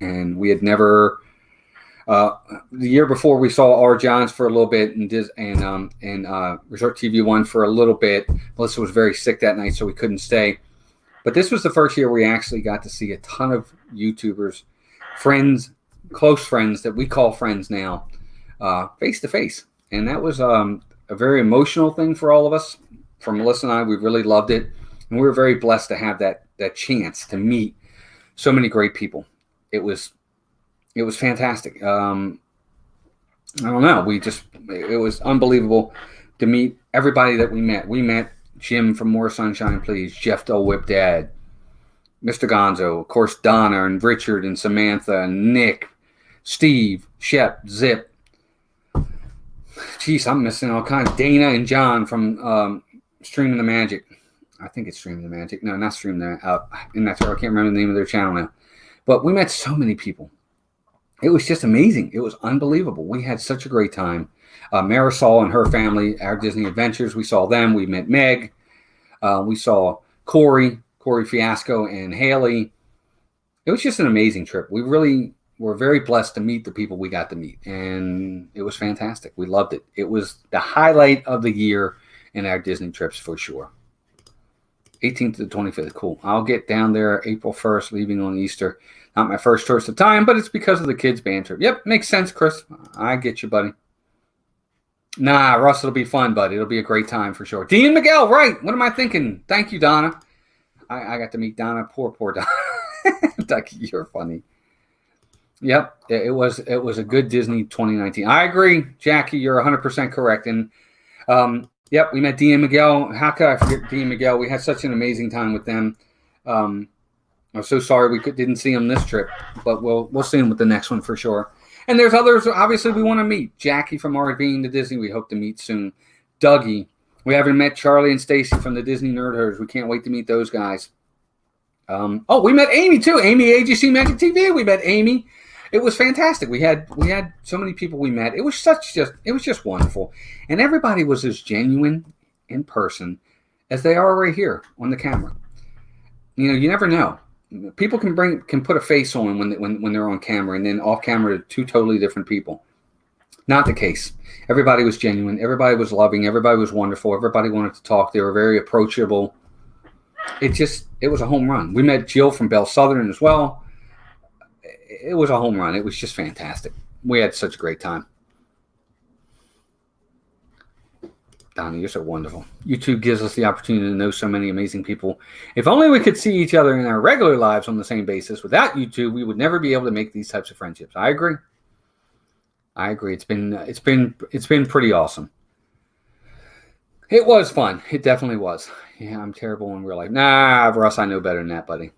And we had never, the year before we saw R. Johns for a little bit and Resort TV One for a little bit. Melissa was very sick that night, so we couldn't stay. But this was the first year we actually got to see a ton of YouTubers, friends, close friends that we call friends now, face to face. And that was a very emotional thing for all of us. For Melissa and I, we really loved it. And we were very blessed to have that chance to meet so many great people. It was fantastic. I don't know. It was unbelievable to meet everybody that we met. We met Jim from More Sunshine Please, Jeff Dole Whip Dad, Mr. Gonzo, of course, Donna and Richard and Samantha and Nick, Steve, Shep, Zip. Jeez, I'm missing all kinds. Dana and John from Streaming the Magic. I think it's Streaming the Magic. No, not Streaming the and that's where I can't remember the name of their channel now. But we met so many people. It was just amazing. It was unbelievable. We had such a great time. Marisol and her family, our Disney Adventures, we saw them. We met Meg. We saw Corey Fiasco, and Haley. It was just an amazing trip. We really were very blessed to meet the people we got to meet, and it was fantastic. We loved it. It was the highlight of the year in our Disney trips for sure. 18th to the 25th. Cool. I'll get down there April 1st, leaving on Easter. Not my first choice of time, but it's because of the kids' band trip. Yep, makes sense, Chris. I get you, buddy. Nah, Russ, it'll be fun, buddy. It'll be a great time for sure. Dean Miguel, right. What am I thinking? Thank you, Donna. I got to meet Donna. Poor Donna. Ducky, you're funny. Yep, it was a good Disney 2019. I agree, Jackie. You're 100% correct. And yep, we met Dean and Miguel. How could I forget Dean and Miguel? We had such an amazing time with them. I'm so sorry we didn't see them this trip, but we'll see them with the next one for sure. And there's others, obviously, we want to meet. Jackie from RVing to Disney, we hope to meet soon. Dougie. We haven't met Charlie and Stacy from the Disney Nerd Herders. We can't wait to meet those guys. We met Amy, too. Amy, AGC Magic TV. We met Amy. It was fantastic. We had so many people we met. It was just wonderful. And everybody was as genuine in person as they are right here on the camera. You know, you never know. People can put a face on when they're on camera, and then off camera they're two totally different people. Not the case. Everybody was genuine. Everybody was loving. Everybody was wonderful. Everybody wanted to talk. They were very approachable. It was a home run. We met Jill from Bell Southern as well. It was a home run. It was just fantastic. We had such a great time. Donna, you're so wonderful. YouTube gives us the opportunity to know so many amazing people. If only we could see each other in our regular lives on the same basis. Without YouTube, we would never be able to make these types of friendships. I agree. It's been pretty awesome. It was fun. It definitely was. Yeah, I'm terrible in real life. Nah, Russ, I know better than that, buddy.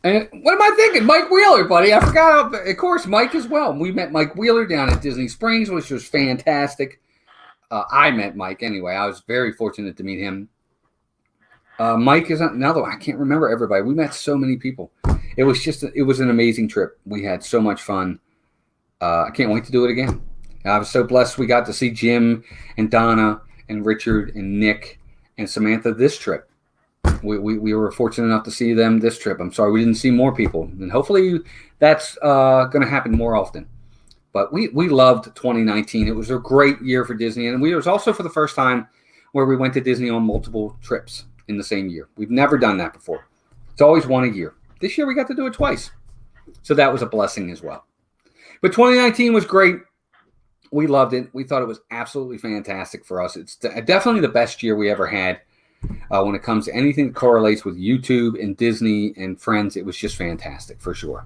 And what am I thinking? Mike Wheeler, buddy. I forgot. Of course, Mike as well. We met Mike Wheeler down at Disney Springs, which was fantastic. I met Mike anyway. I was very fortunate to meet him. Mike is another one. I can't remember everybody. We met so many people. It was an amazing trip. We had so much fun. I can't wait to do it again. I was so blessed we got to see Jim and Donna and Richard and Nick and Samantha this trip. We were fortunate enough to see them this trip. I'm sorry we didn't see more people. And hopefully that's going to happen more often. But we loved 2019. It was a great year for Disney. And it was also for the first time where we went to Disney on multiple trips in the same year. We've never done that before. It's always one a year. This year we got to do it twice. So that was a blessing as well. But 2019 was great. We loved it. We thought it was absolutely fantastic for us. It's definitely the best year we ever had when it comes to anything that correlates with YouTube and Disney and Friends. It was just fantastic for sure.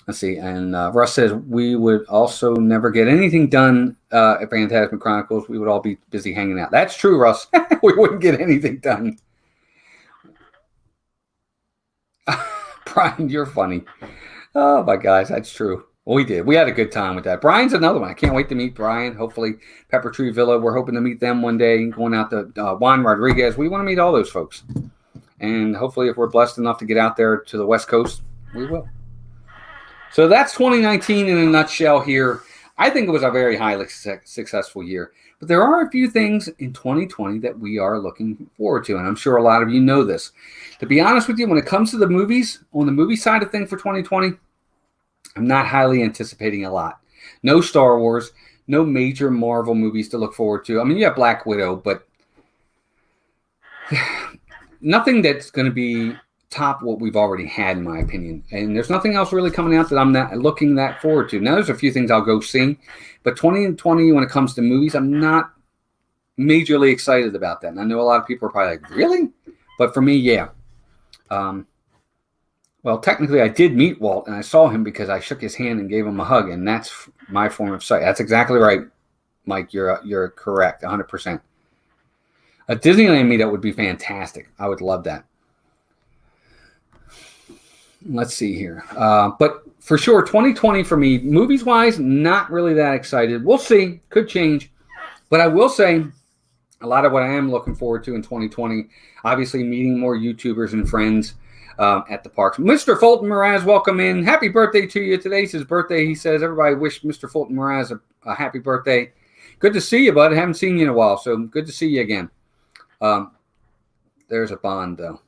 Let's see. And Russ says we would also never get anything done at Phantasmic Chronicles. We would all be busy hanging out. That's true, Russ. We wouldn't get anything done. Brian, you're funny. Oh, my gosh, that's true. Well, we did. We had a good time with that. Brian's another one. I can't wait to meet Brian. Hopefully, Pepper Tree Villa. We're hoping to meet them one day. Going out to Juan Rodriguez. We want to meet all those folks. And hopefully, if we're blessed enough to get out there to the West Coast, we will. So that's 2019 in a nutshell here. I think it was a very highly successful year. But there are a few things in 2020 that we are looking forward to. And I'm sure a lot of you know this. To be honest with you, when it comes to the movies, on the movie side of things for 2020, I'm not highly anticipating a lot. No Star Wars, no major Marvel movies to look forward to. I mean, you have Black Widow, but nothing that's going to be top what we've already had, in my opinion. And there's nothing else really coming out that I'm not looking that forward to. Now, there's a few things I'll go see, but 2020, when it comes to movies, I'm not majorly excited about that. And I know a lot of people are probably like, really? But for me, yeah. Well, technically, I did meet Walt, and I saw him because I shook his hand and gave him a hug, and that's my form of sight. That's exactly right, Mike. You're correct, 100%. A Disneyland meetup would be fantastic. I would love that. Let's see here. But for sure, 2020 for me, movies-wise, not really that excited. We'll see. Could change. But I will say a lot of what I am looking forward to in 2020, obviously meeting more YouTubers and friends at the parks. Mr. Fulton Mraz, welcome in. Happy birthday to you. Today's his birthday. He says everybody wish Mr. Fulton Mraz a happy birthday. Good to see you, bud. I haven't seen you in a while, so good to see you again. There's a bond, though.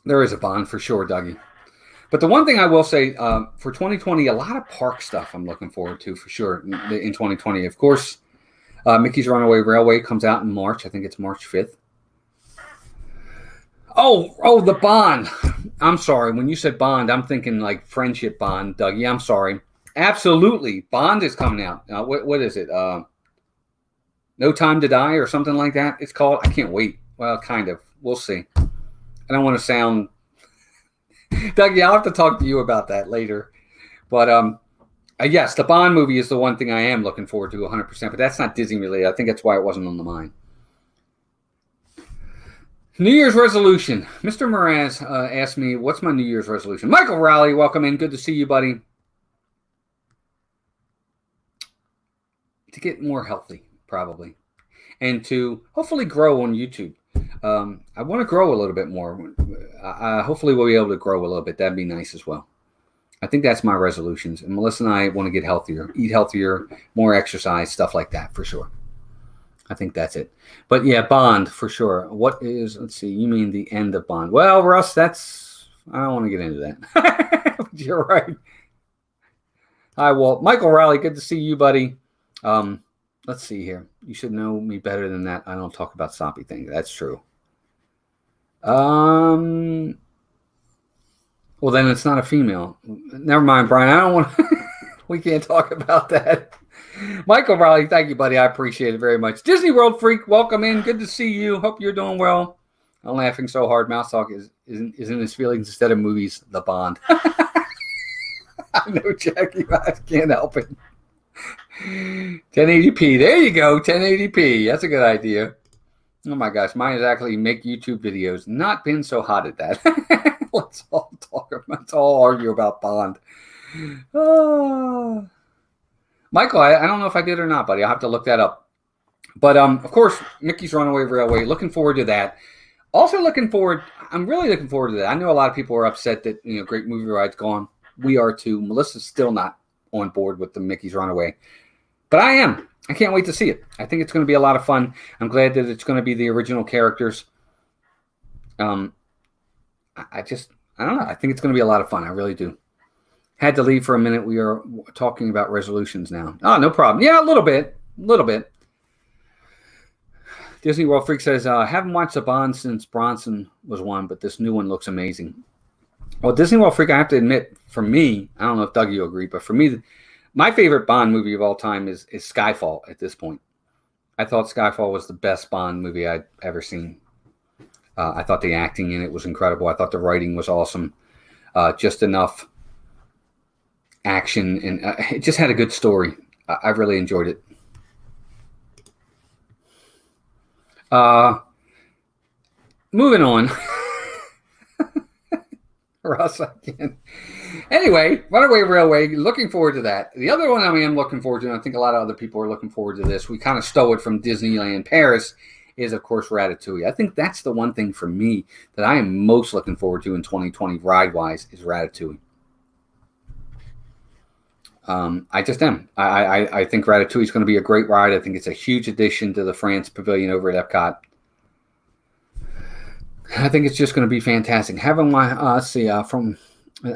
There is a bond for sure, Dougie. But the one thing I will say for 2020, a lot of park stuff I'm looking forward to for sure in 2020. Of course, Mickey's Runaway Railway comes out in March. I think it's March 5th. Oh, the Bond. I'm sorry. When you said Bond, I'm thinking like friendship Bond, Dougie. I'm sorry. Absolutely. Bond is coming out. What is it? No Time to Die or something like that it's called. I can't wait. Well, kind of. We'll see. I don't want to sound... Dougie, I'll have to talk to you about that later. But yes, the Bond movie is the one thing I am looking forward to 100%. But that's not Disney related. I think that's why it wasn't on the mind. New Year's resolution. Mr. Mraz asked me, what's my New Year's resolution? Michael Rowley, welcome in. Good to see you, buddy. To get more healthy, probably. And to hopefully grow on YouTube. I want to grow a little bit more. Hopefully we'll be able to grow a little bit. That'd be nice as well. I think that's my resolutions. And Melissa and I want to get healthier, eat healthier, more exercise, stuff like that for sure. I think that's it. But yeah, Bond for sure. What is, let's see, you mean the end of Bond. Well, Russ, I don't want to get into that. You're right. Hi, Walt. Michael Rowley, good to see you, buddy. Let's see here. You should know me better than that. I don't talk about soppy things. That's true. Well, then it's not a female. Never mind, Brian. I don't want to... We can't talk about that. Michael Rowley, thank you, buddy. I appreciate it very much. Disney World Freak, welcome in. Good to see you. Hope you're doing well. I'm laughing so hard. Mouse Talk is in his feelings instead of movies. The Bond. I know, Jackie. I can't help it. 1080p. There you go. 1080p. That's a good idea. Oh my gosh, mine is actually make YouTube videos. Not been so hot at that. Let's all argue about Bond. Oh. Michael, I don't know if I did or not, buddy. I'll have to look that up. But of course, Mickey's Runaway Railway. Looking forward to that. Also looking forward. I'm really looking forward to that. I know a lot of people are upset that Great Movie Ride's gone. We are too. Melissa's still not on board with the Mickey's Runaway, but I am. I can't wait to see it. I think it's going to be a lot of fun. I'm glad that it's going to be the original characters. I don't know. I think it's going to be a lot of fun. I really do. Had to leave for a minute. We are talking about resolutions now. Oh, no problem. Yeah, a little bit. Disney World Freak says, haven't watched the Bond since Bronson was one, but this new one looks amazing. Well, Disney World Freak, I have to admit, for me, I don't know if Doug, you agree, but for me, my favorite Bond movie of all time is Skyfall at this point. I thought Skyfall was the best Bond movie I'd ever seen. I thought the acting in it was incredible. I thought the writing was awesome. Just enough action, and it just had a good story. I really enjoyed it. Moving on. Russ, again. Anyway, Runaway Railway, looking forward to that. The other one I am looking forward to, and I think a lot of other people are looking forward to this, we kind of stole it from Disneyland Paris, is, of course, Ratatouille. I think that's the one thing for me that I am most looking forward to in 2020 ride-wise is Ratatouille. I just am. I think Ratatouille is going to be a great ride. I think it's a huge addition to the France Pavilion over at Epcot. I think it's just going to be fantastic. Having my from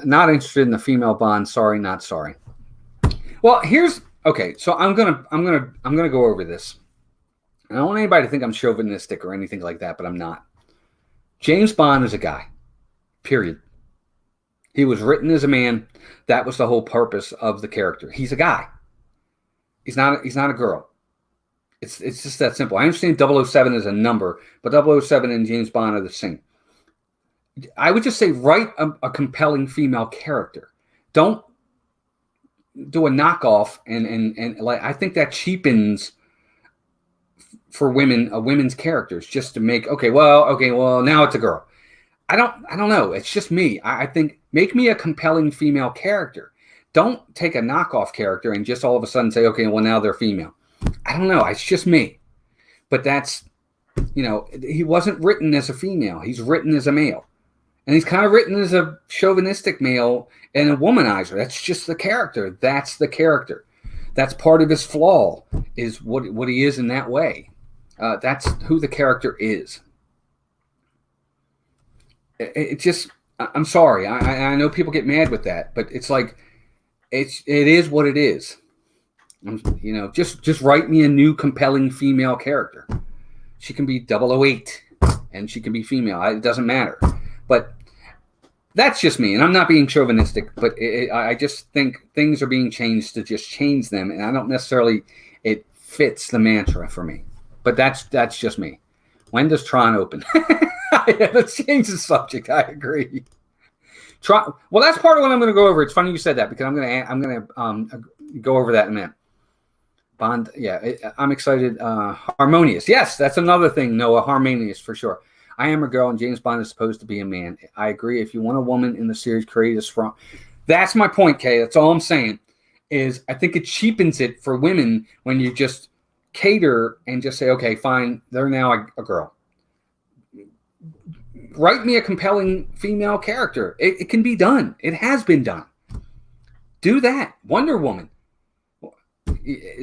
not interested in the female Bond. Sorry, not sorry. Well, okay. So I'm gonna go over this. I don't want anybody to think I'm chauvinistic or anything like that, but I'm not. James Bond is a guy. Period. He was written as a man. That was the whole purpose of the character. He's a guy. He's not a girl. It's just that simple. I understand 007 is a number, but 007 and James Bond are the same. I would just say write a compelling female character. Don't do a knockoff and like I think that cheapens for women women's characters just to make well now it's a girl. I don't know. It's just me. I think make me a compelling female character. Don't take a knockoff character and just all of a sudden say, okay, well now they're female. I don't know. It's just me. But that's, he wasn't written as a female. He's written as a male. And he's kind of written as a chauvinistic male and a womanizer. That's just the character. That's the character. That's part of his flaw is what he is in that way. That's who the character is. I'm sorry. I know people get mad with that, but it's like, it is what it is. Just write me a new compelling female character. She can be 008 and she can be female. It doesn't matter. But that's just me. And I'm not being chauvinistic, but I just think things are being changed to just change them. And I don't necessarily, it fits the mantra for me. But that's just me. When does Tron open? Let's change the subject. I agree. Well, that's part of what I'm going to go over. It's funny you said that because I'm going to go over that in a minute. Bond, yeah, I'm excited. Harmonious, yes, that's another thing. Noah, harmonious for sure. I am a girl, and James Bond is supposed to be a man. I agree. If you want a woman in the series, create a strong. That's my point, Kay. That's all I'm saying. Is I think it cheapens it for women when you just cater and just say, okay, fine, they're now a girl. Write me a compelling female character. It can be done. It has been done. Do that. Wonder Woman.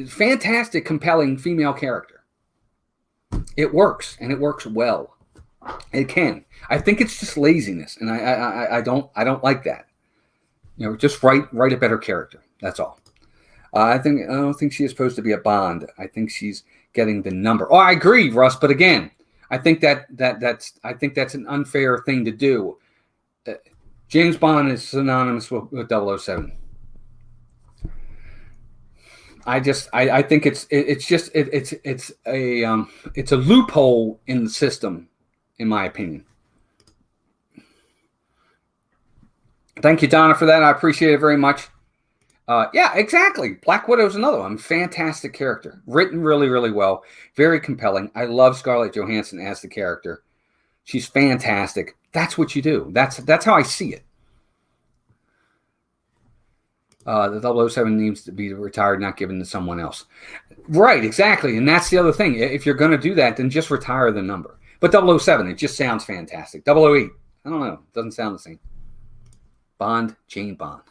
Fantastic, compelling female character. It works, and it works well. It can. I think it's just laziness, and I don't like that. Just write a better character. That's all. I don't think she is supposed to be a Bond. I think she's getting the number. Oh, I agree, Russ. But again, I think that's an unfair thing to do. James Bond is synonymous with 007. I think it's a loophole in the system, in my opinion. Thank you, Donna, for that. I appreciate it very much. Yeah, exactly. Black Widow's another one. Fantastic character. Written really, really well. Very compelling. I love Scarlett Johansson as the character. She's fantastic. That's what you do. That's how I see it. The 007 needs to be retired, not given to someone else. Right, exactly. And that's the other thing. If you're going to do that, then just retire the number. But 007, it just sounds fantastic. 008, I don't know. It doesn't sound the same. Bond, Jane Bond.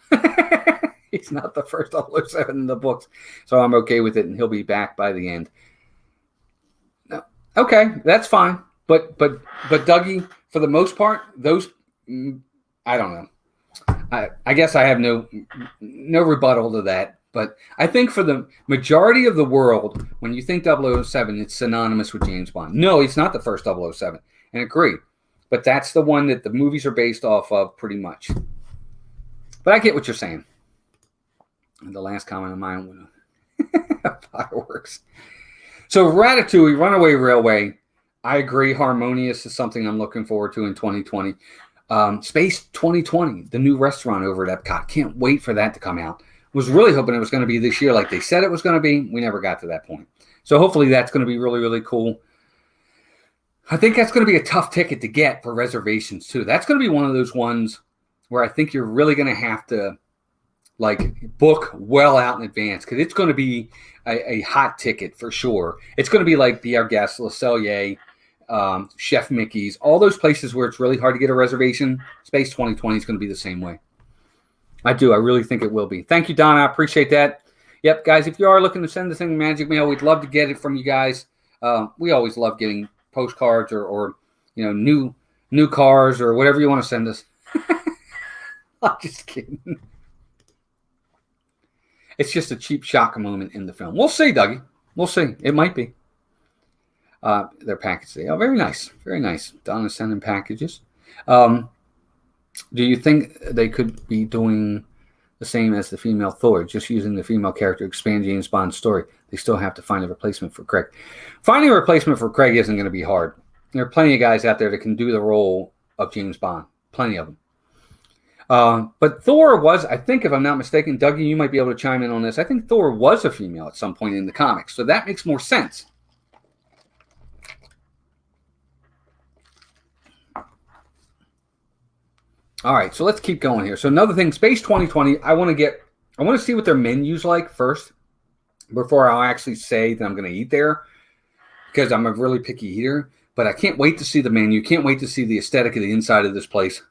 He's not the first 007 in the books, so I'm okay with it, and he'll be back by the end. No. Okay, that's fine. But Dougie, for the most part, those, I don't know. I guess I have no rebuttal to that. But I think for the majority of the world, when you think 007, it's synonymous with James Bond. No, he's not the first 007. And agree. But that's the one that the movies are based off of pretty much. But I get what you're saying. And the last comment of mine was fireworks. So Ratatouille, Runaway Railway, I agree. Harmonious is something I'm looking forward to in 2020. Space 2020, the new restaurant over at Epcot. Can't wait for that to come out. Was really hoping it was going to be this year like they said it was going to be. We never got to that point. So hopefully that's going to be really, really cool. I think that's going to be a tough ticket to get for reservations too. That's going to be one of those ones where I think you're really going to have to book well out in advance because it's going to be a hot ticket for sure. It's going to be like Be Our Guest, Le Cellier, Chef Mickey's, all those places where it's really hard to get a reservation. Space 2020 is going to be the same way. I really think it will be. Thank you, Donna. I appreciate that. Yep, guys, if you are looking to send us in Magic Mail, we'd love to get it from you guys. We always love getting postcards or new cars or whatever you want to send us. I'm just kidding. It's just a cheap shock moment in the film. We'll see, Dougie. We'll see. It might be. Their package today. Oh, very nice. Very nice. Donna's sending packages. Do you think they could be doing the same as the female Thor, just using the female character to expand James Bond's story? They still have to find a replacement for Craig. Finding a replacement for Craig isn't going to be hard. There are plenty of guys out there that can do the role of James Bond. Plenty of them. But Thor was, I think, if I'm not mistaken, Dougie, you might be able to chime in on this. I think Thor was a female at some point in the comics, so that makes more sense. All right, so let's keep going here. So another thing, Space 2020, I want to see what their menu's like first before I'll actually say that I'm going to eat there because I'm a really picky eater. But I can't wait to see the menu. Can't wait to see the aesthetic of the inside of this place.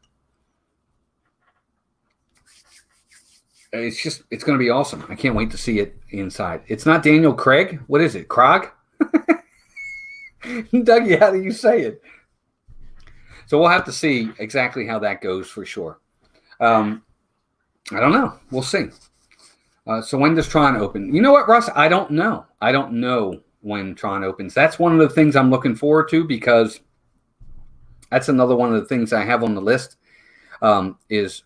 It's going to be awesome. I can't wait to see it inside. It's not Daniel Craig. What is it? Krog? Dougie, how do you say it? So we'll have to see exactly how that goes for sure. I don't know. We'll see. So when does Tron open? You know what, Russ? I don't know. I don't know when Tron opens. That's one of the things I'm looking forward to because that's another one of the things I have on the list is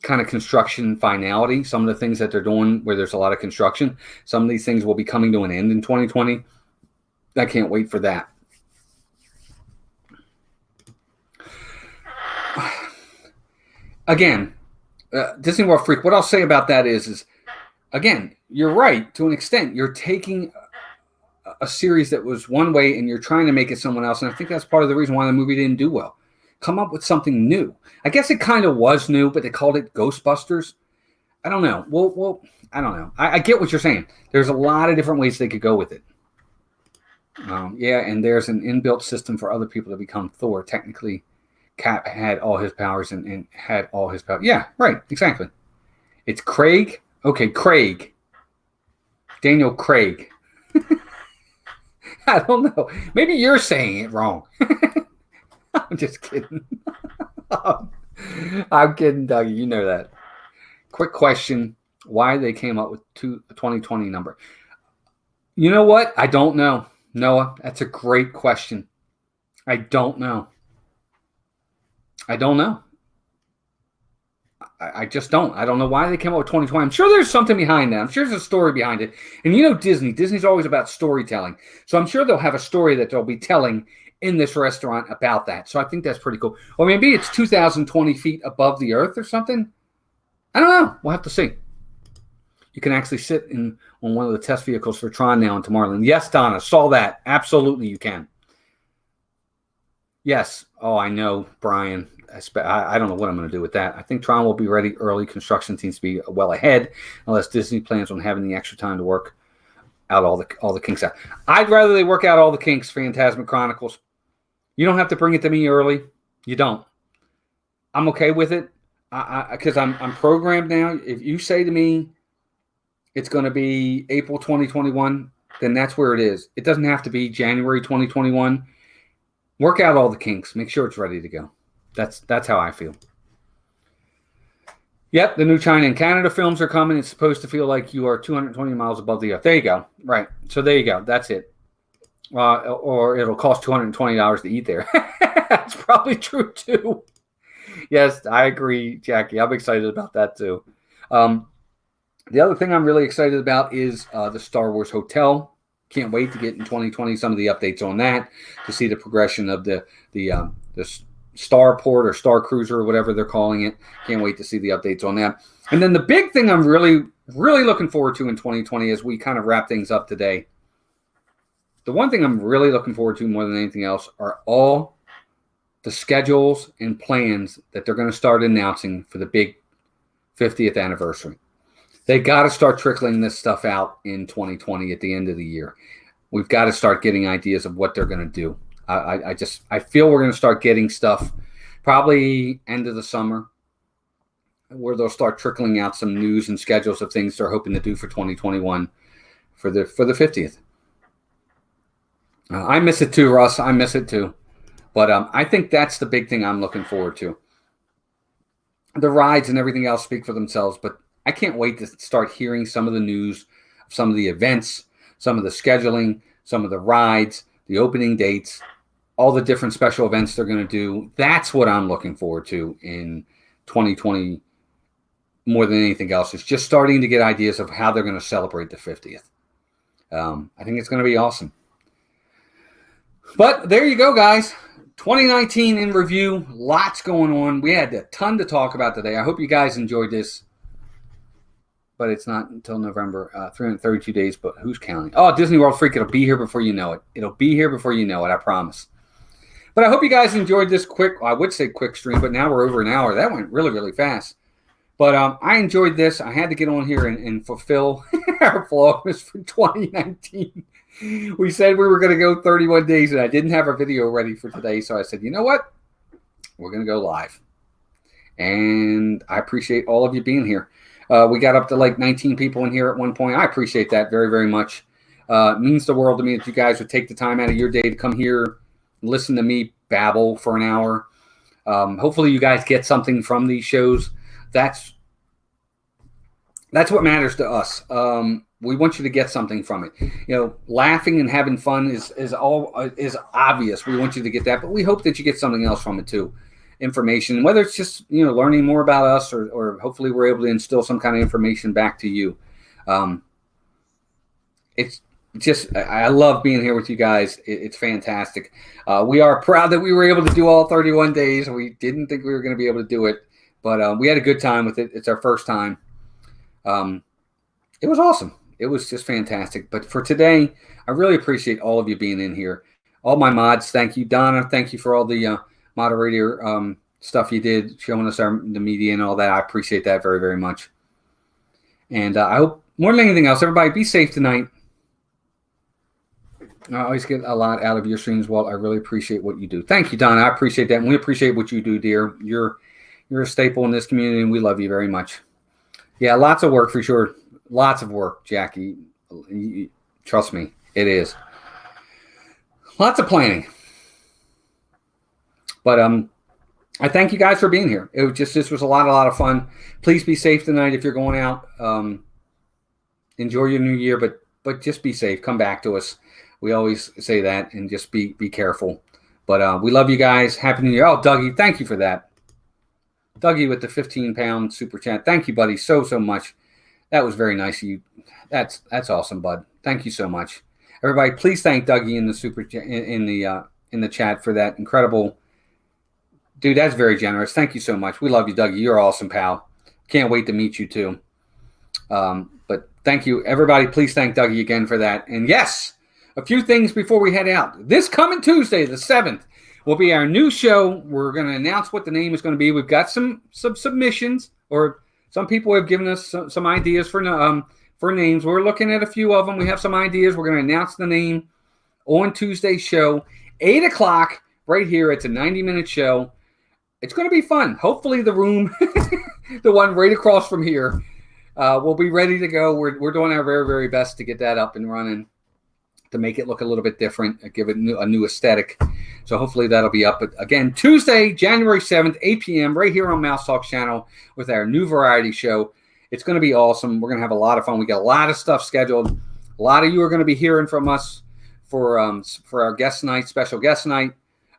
kind of construction finality. Some of the things that they're doing where there's a lot of construction. Some of these things will be coming to an end in 2020. I can't wait for that. Again, Disney World Freak, what I'll say about that is again, you're right to an extent. You're taking a series that was one way and you're trying to make it someone else. And I think that's part of the reason why the movie didn't do well. Come up with something new. I guess it kind of was new, but they called it Ghostbusters. I don't know. Well, I don't know. I get what you're saying. There's a lot of different ways they could go with it. Yeah, and there's an inbuilt system for other people to become Thor. Technically, Cap had all his powers and had all his powers. Yeah, right, exactly. It's Craig. Okay, Craig. Daniel Craig. I don't know. Maybe you're saying it wrong. I'm just kidding. I'm kidding, Dougie. You know that. Quick question. Why they came up with a 2020 number? You know what? I don't know. Noah, that's a great question. I don't know. I just don't. I don't know why they came up with 2020. I'm sure there's something behind that. I'm sure there's a story behind it. And you know Disney's always about storytelling. So I'm sure they'll have a story that they'll be telling in this restaurant about that. So I think that's pretty cool. Or maybe it's 2,020 feet above the earth or something. I don't know. We'll have to see. You can actually sit on one of the test vehicles for Tron now in Tomorrowland. Yes, Donna, saw that. Absolutely, you can. Yes. Oh, I know, Brian. I don't know what I'm going to do with that. I think Tron will be ready early. Construction seems to be well ahead, unless Disney plans on having the extra time to work out all the kinks out. I'd rather they work out all the kinks. Phantasmic Chronicles. You don't have to bring it to me early. You don't. I'm okay with it because I'm programmed now. If you say to me it's going to be April 2021, then that's where it is. It doesn't have to be January 2021. Work out all the kinks. Make sure it's ready to go. That's how I feel. Yep, the new China and Canada films are coming. It's supposed to feel like you are 220 miles above the earth. There you go. Right. So there you go. That's it. Or it'll cost $220 to eat there. That's probably true too. Yes, I agree, Jackie. I'm excited about that too. The other thing I'm really excited about is the Star Wars Hotel. Can't wait to get in 2020 some of the updates on that, to see the progression of the Starport or Star Cruiser or whatever they're calling it. Can't wait to see the updates on that. And then the big thing I'm really, really looking forward to in 2020 as we kind of wrap things up today. The one thing I'm really looking forward to more than anything else are all the schedules and plans that they're going to start announcing for the big 50th anniversary. They got to start trickling this stuff out in 2020 at the end of the year. We've got to start getting ideas of what they're going to do. I feel we're going to start getting stuff probably end of the summer, where they'll start trickling out some news and schedules of things they're hoping to do for 2021 for the 50th. I miss it too, Russ. I miss it too. But I think that's the big thing I'm looking forward to. The rides and everything else speak for themselves, but I can't wait to start hearing some of the news, some of the events, some of the scheduling, some of the rides, the opening dates, all the different special events they're going to do. That's what I'm looking forward to in 2020 more than anything else. It's just starting to get ideas of how they're going to celebrate the 50th. I think it's going to be awesome. But there you go, guys. 2019 in review. Lots going on. We had a ton to talk about today. I hope you guys enjoyed this. But it's not until November, 332 days, but who's counting? Oh, Disney World Freak, it'll be here before you know it. It'll be here before you know it, I promise. But I hope you guys enjoyed this I would say quick stream, but now we're over an hour. That went really, really fast. But I enjoyed this. I had to get on here and fulfill our Vlogmas for 2019. We said we were going to go 31 days, and I didn't have a video ready for today, so I said, you know what? We're going to go live. And I appreciate all of you being here. We got up to like 19 people in here at one point. I appreciate that very, very much. It means the world to me that you guys would take the time out of your day to come here, listen to me babble for an hour. Hopefully you guys get something from these shows. That's what matters to us. We want you to get something from it. You know, laughing and having fun is obvious. We want you to get that, but we hope that you get something else from it too. Information, whether it's just learning more about us, or hopefully we're able to instill some kind of information back to you. It's just, I love being here with you guys. It's fantastic. We are proud that we were able to do all 31 days. We didn't think we were going to be able to do it, but we had a good time with it. It's our first time. It was awesome. It was just fantastic. But for today, I really appreciate all of you being in here. All my mods, thank you. Donna, thank you for all the moderator stuff you did, showing us the media and all that. I appreciate that very, very much. And I hope, more than anything else, everybody be safe tonight. I always get a lot out of your streams, Walt. I really appreciate what you do. Thank you, Donna. I appreciate that. And we appreciate what you do, dear. You're a staple in this community, and we love you very much. Yeah, lots of work for sure. Lots of work, Jackie. Trust me, it is. Lots of planning. But I thank you guys for being here. This was a lot of fun. Please be safe tonight if you're going out. Enjoy your new year, but just be safe. Come back to us. We always say that, and just be careful. But we love you guys. Happy New Year. Oh, Dougie, thank you for that. Dougie with the 15-pound super chat. Thank you, buddy, so much. That was very nice of you. That's awesome, bud. Thank you so much. Everybody, please thank Dougie in the super chat, in the chat for that incredible. Dude, that's very generous. Thank you so much. We love you, Dougie. You're awesome, pal. Can't wait to meet you too. But thank you, everybody. Please thank Dougie again for that. And yes, a few things before we head out. This coming Tuesday, the 7th, will be our new show. We're going to announce what the name is going to be. We've got some submissions, or some people have given us some ideas for names. We're looking at a few of them. We have some ideas. We're going to announce the name on Tuesday's show, 8 o'clock, right here. It's a 90-minute show. It's going to be fun. Hopefully the room, the one right across from here, will be ready to go. We're doing our very, very best to get that up and running, to make it look a little bit different, give it a new aesthetic. So hopefully that'll be up. But again, Tuesday, January 7th, 8 p.m., right here on Mouse Talks channel with our new variety show. It's going to be awesome. We're going to have a lot of fun. We got a lot of stuff scheduled. A lot of you are going to be hearing from us for our guest night, special guest night.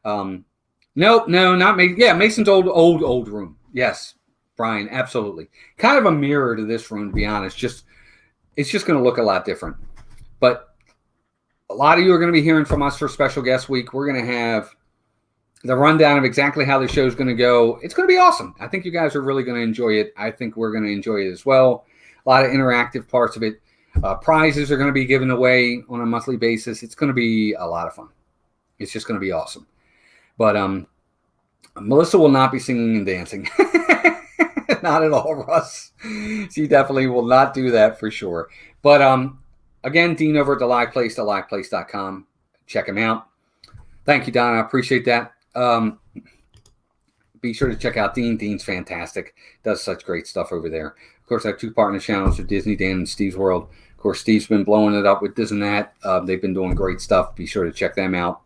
No, not Mason. Yeah, Mason's old room. Yes, Brian, absolutely. Kind of a mirror to this room, to be honest. It's just going to look a lot different. But a lot of you are going to be hearing from us for special guest week. We're going to have the rundown of exactly how the show is going to go. It's going to be awesome. I think you guys are really going to enjoy it. I think we're going to enjoy it as well. A lot of interactive parts of it. Prizes are going to be given away on a monthly basis. It's going to be a lot of fun. It's just going to be awesome. But Melissa will not be singing and dancing. Not at all, Russ. She definitely will not do that for sure. But again, Dean over at theliveplace.com. Check him out. Thank you, Don. I appreciate that. Be sure to check out Dean. Dean's fantastic. Does such great stuff over there. Of course, I have two partner channels with Disney Dan and Steve's World. Of course, Steve's been blowing it up with this and that. They've been doing great stuff. Be sure to check them out.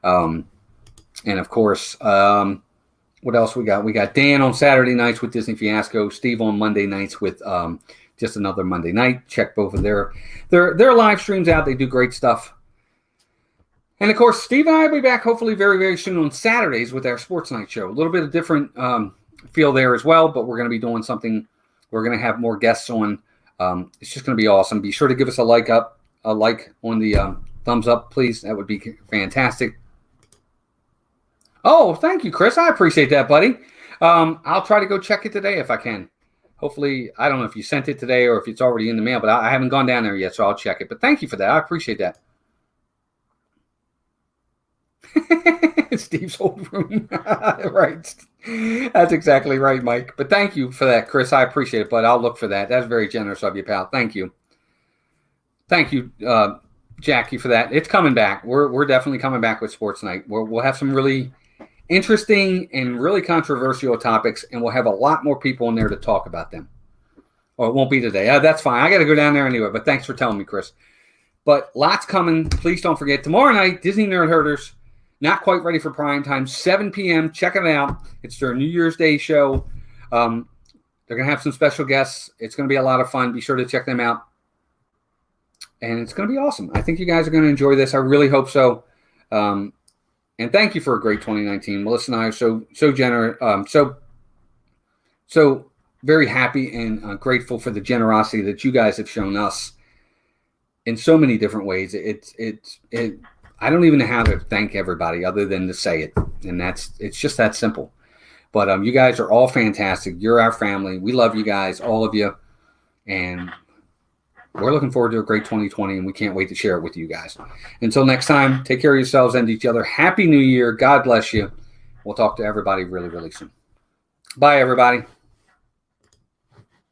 And of course, what else we got? We got Dan on Saturday nights with Disney Fiasco. Steve on Monday nights with Just Another Monday Night. Check both of their live streams out. They do great stuff. And of course, Steve and I will be back hopefully very, very soon on Saturdays with our Sports Night show. A little bit of different feel there as well, but we're going to be doing something. We're going to have more guests on. It's just going to be awesome. Be sure to give us a like on the thumbs up, please. That would be fantastic. Oh, thank you, Chris. I appreciate that, buddy. I'll try to go check it today if I can. Hopefully, I don't know if you sent it today or if it's already in the mail, but I haven't gone down there yet, so I'll check it. But thank you for that. I appreciate that. Steve's old room. Right. That's exactly right, Mike. But thank you for that, Chris. I appreciate it, but I'll look for that. That's very generous of you, pal. Thank you. Thank you, Jackie, for that. It's coming back. We're definitely coming back with Sports Night. We'll have some really interesting and really controversial topics, and we'll have a lot more people in there to talk about them. Or it won't be today. That's fine. I got to go down there anyway, but thanks for telling me, Chris. But lots coming. Please don't forget, tomorrow night, Disney Nerd Herders, not quite ready for prime time, 7 p.m. Check it out. It's their New Year's Day show. They're going to have some special guests. It's going to be a lot of fun. Be sure to check them out. And it's going to be awesome. I think you guys are going to enjoy this. I really hope so. And thank you for a great 2019. Melissa and I are so generous, so very happy and grateful for the generosity that you guys have shown us in so many different ways. I don't even know how to thank everybody other than to say it, and it's just that simple. But you guys are all fantastic. You're our family. We love you guys, all of you, and we're looking forward to a great 2020, and we can't wait to share it with you guys. Until next time, take care of yourselves and each other. Happy New Year. God bless you. We'll talk to everybody really, really soon. Bye, everybody.